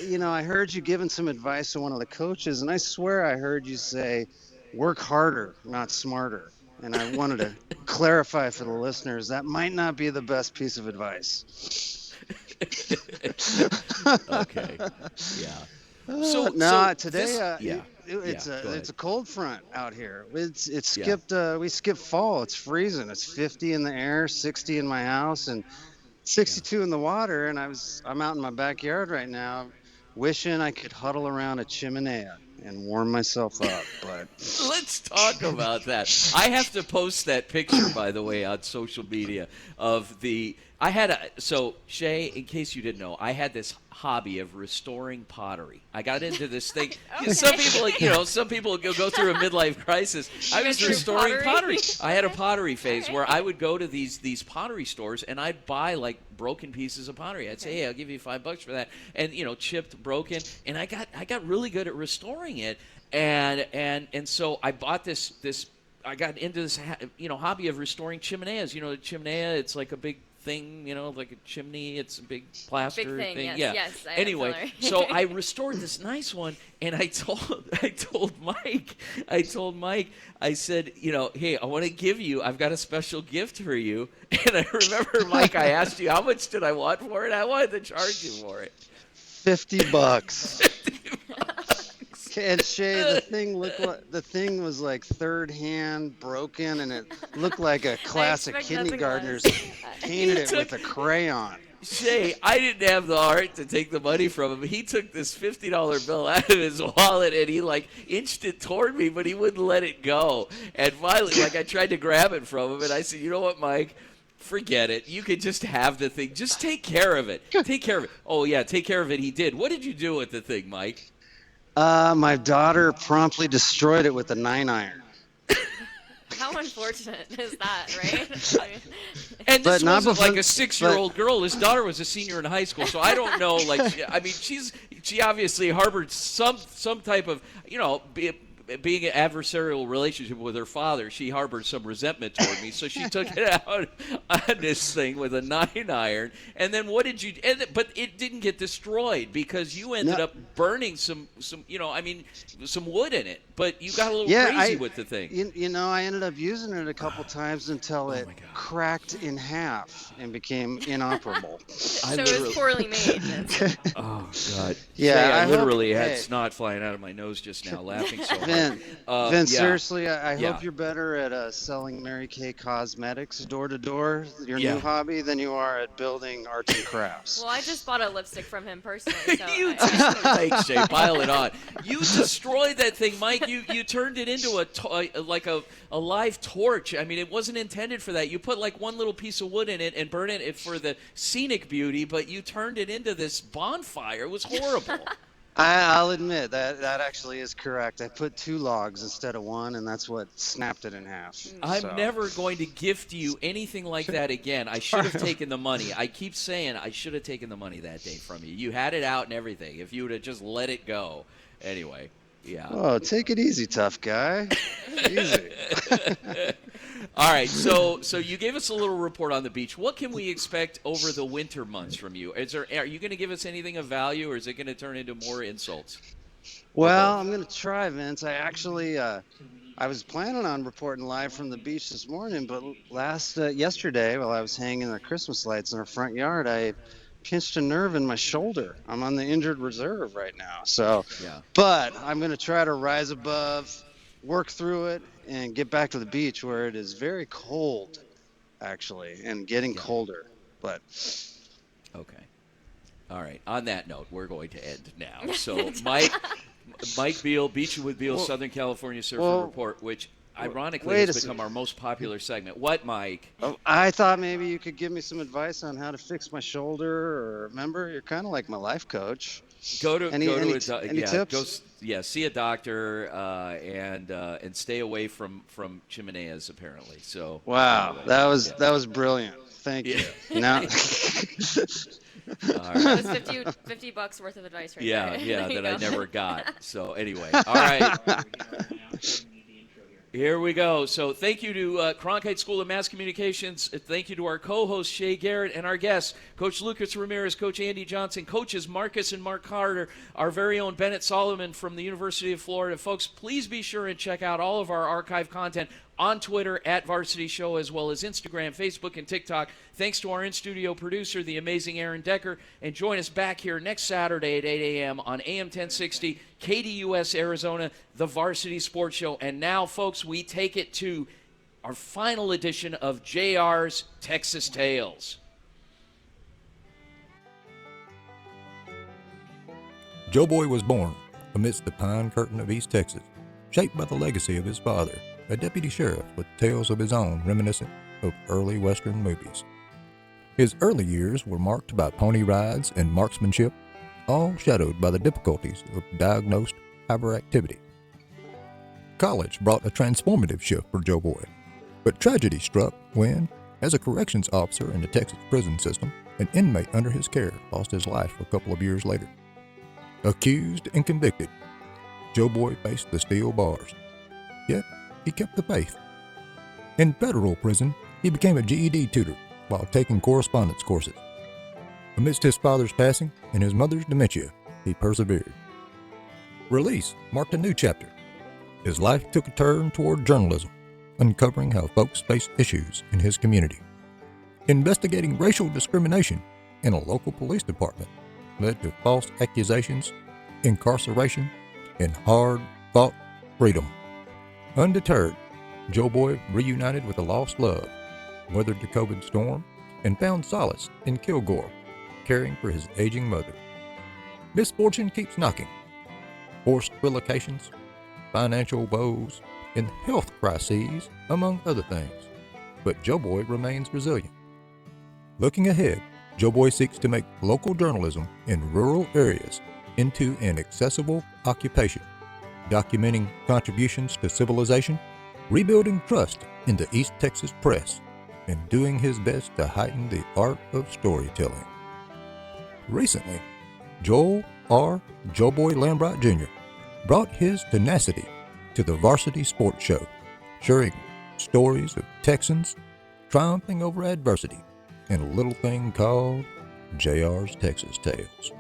heard you giving some advice to one of the coaches, and I swear I heard you say, work harder, not smarter. And I wanted to clarify for the listeners, that might not be the best piece of advice. Okay. Yeah. Today it's a cold front out here. It's skipped. We skipped fall. It's freezing. It's 50 in the air, 60 in my house, and 62 in the water. And I'm out in my backyard right now, wishing I could huddle around a chimney and warm myself up, but let's talk about that. I have to post that picture, by the way, on social media of Shea, in case you didn't know, I had this hobby of restoring pottery. I got into this thing. Okay. Some people go through a midlife crisis. I was restoring pottery. I had a pottery phase where I would go to these pottery stores and I'd buy like broken pieces of pottery. I'd say, hey, I'll give you $5 for that, and chipped, broken, and I got really good at restoring it, and so I bought this. I got into this hobby of restoring chimeneas. A chimenea, it's like a big thing, like a chimney. It's a big plaster big thing. Yeah. Yes, anyway, so I restored this nice one, and I told Mike, I said, hey, I want to give you. I've got a special gift for you. And I remember, Mike, I asked you how much did I want for it. I wanted to charge you for it. $50. And Shea, the thing was like third hand broken, and it looked like a classic kindergartner's painted it with a crayon. Shea, I didn't have the heart to take the money from him. He took this $50 bill out of his wallet and he inched it toward me, but he wouldn't let it go. And finally, I tried to grab it from him, and I said, you know what, Mike? Forget it. You could just have the thing. Just take care of it. Take care of it. Oh, yeah, take care of it. He did. What did you do with the thing, Mike? My daughter promptly destroyed it with a 9-iron. How unfortunate is that, right? And this wasn't like a 6-year-old girl. His daughter was a senior in high school, so I don't know. She obviously harbored some type of, being an adversarial relationship with her father, she harbored some resentment toward me, so she took it out on this thing with a 9-iron. And then what did you? But it didn't get destroyed because you ended up burning some some wood in it. But you got a little crazy with the thing. I ended up using it a couple times until it cracked in half and became inoperable. So it was poorly made. Oh God! Yeah, I literally had snot flying out of my nose just now, laughing so hard. Vince, seriously, I hope you're better at selling Mary Kay cosmetics door to door, your new hobby, than you are at building arts and crafts. Well, I just bought a lipstick from him personally. So Thanks, Shea. Pile it on. You destroyed that thing, Mike. You turned it into a live torch. I mean, it wasn't intended for that. You put like one little piece of wood in it and burned it for the scenic beauty, but you turned it into this bonfire. It was horrible. I'll admit that actually is correct. I put 2 logs instead of 1, and that's what snapped it in half. I'm never going to gift you anything like that again. I should have taken the money. I keep saying I should have taken the money that day from you. You had it out and everything. If you would have just let it go. Anyway, yeah. Oh, take it easy, tough guy. Easy. All right, so you gave us a little report on the beach. What can we expect over the winter months from you? Are you going to give us anything of value, or is it going to turn into more insults? Well, I'm going to try, Vince. I actually I was planning on reporting live from the beach this morning, but yesterday, while I was hanging the Christmas lights in our front yard, I pinched a nerve in my shoulder. I'm on the injured reserve right now. So, but I'm going to try to rise above, work through it, and get back to the beach where it is very cold, actually, and getting colder. But okay, all right. On that note, we're going to end now. So, Mike Beale, Beachin with Beale, Southern California Surfer Report, which ironically has become our most popular segment. What, Mike? I thought maybe you could give me some advice on how to fix my shoulder, or remember, you're kind of like my life coach. Any tips? See a doctor and stay away from chimeneas, apparently. So wow, anyway, that was brilliant. Thank you. Now. All right. That was $50 worth of advice right there. Yeah, that I never got. So anyway, all right. Here we go. So thank you to Cronkite School of Mass Communications. Thank you to our co-host, Shea Garrett, and our guests, Coach Lucas Ramirez, Coach Andy Johnson, coaches Marcus and Mark Carter, our very own Bennett Solomon from the University of Florida. Folks, please be sure and check out all of our archive content on Twitter at Varsity Show, as well as Instagram, Facebook, and TikTok. Thanks to our in-studio producer, the amazing Aaron Decker. And join us back here next Saturday at 8 a.m. on AM 1060, KDUS Arizona, the Varsity Sports Show. And now, folks, we take it to our final edition of JR's Texas Tales. Joe Boy was born amidst the pine curtain of East Texas, shaped by the legacy of his father, a deputy sheriff with tales of his own reminiscent of early Western movies. His early years were marked by pony rides and marksmanship, all shadowed by the difficulties of diagnosed hyperactivity. College brought a transformative shift for Joe Boy, but tragedy struck when, as a corrections officer in the Texas prison system, an inmate under his care lost his life a couple of years later. Accused and convicted, Joe Boy faced the steel bars, yet he kept the faith. In federal prison, he became a GED tutor while taking correspondence courses. Amidst his father's passing and his mother's dementia, he persevered. Release marked a new chapter. His life took a turn toward journalism, uncovering how folks face issues in his community. Investigating racial discrimination in a local police department led to false accusations, incarceration, and hard-fought freedom. Undeterred, Joe Boy reunited with a lost love, weathered the COVID storm, and found solace in Kilgore, caring for his aging mother. Misfortune keeps knocking. Forced relocations, financial woes, and health crises, among other things. But Joe Boy remains resilient. Looking ahead, Joe Boy seeks to make local journalism in rural areas into an accessible occupation, documenting contributions to civilization, rebuilding trust in the East Texas press, and doing his best to heighten the art of storytelling. Recently, Joel R. Joe Boy Lambright Jr. brought his tenacity to the Varsity Sports Show, sharing stories of Texans triumphing over adversity in a little thing called JR's Texas Tales.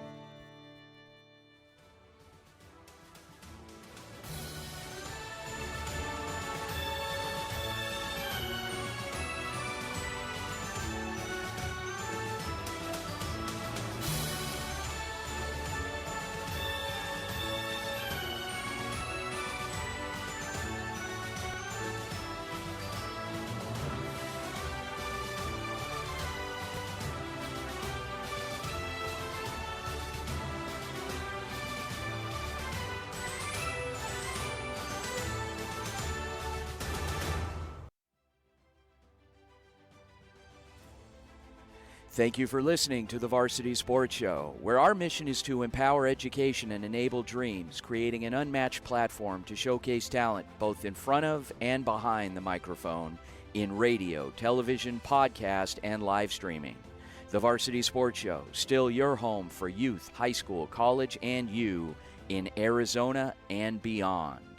Thank you for listening to the Varsity Sports Show, where our mission is to empower education and enable dreams, creating an unmatched platform to showcase talent both in front of and behind the microphone in radio, television, podcast, and live streaming. The Varsity Sports Show, still your home for youth, high school, college, and you in Arizona and beyond.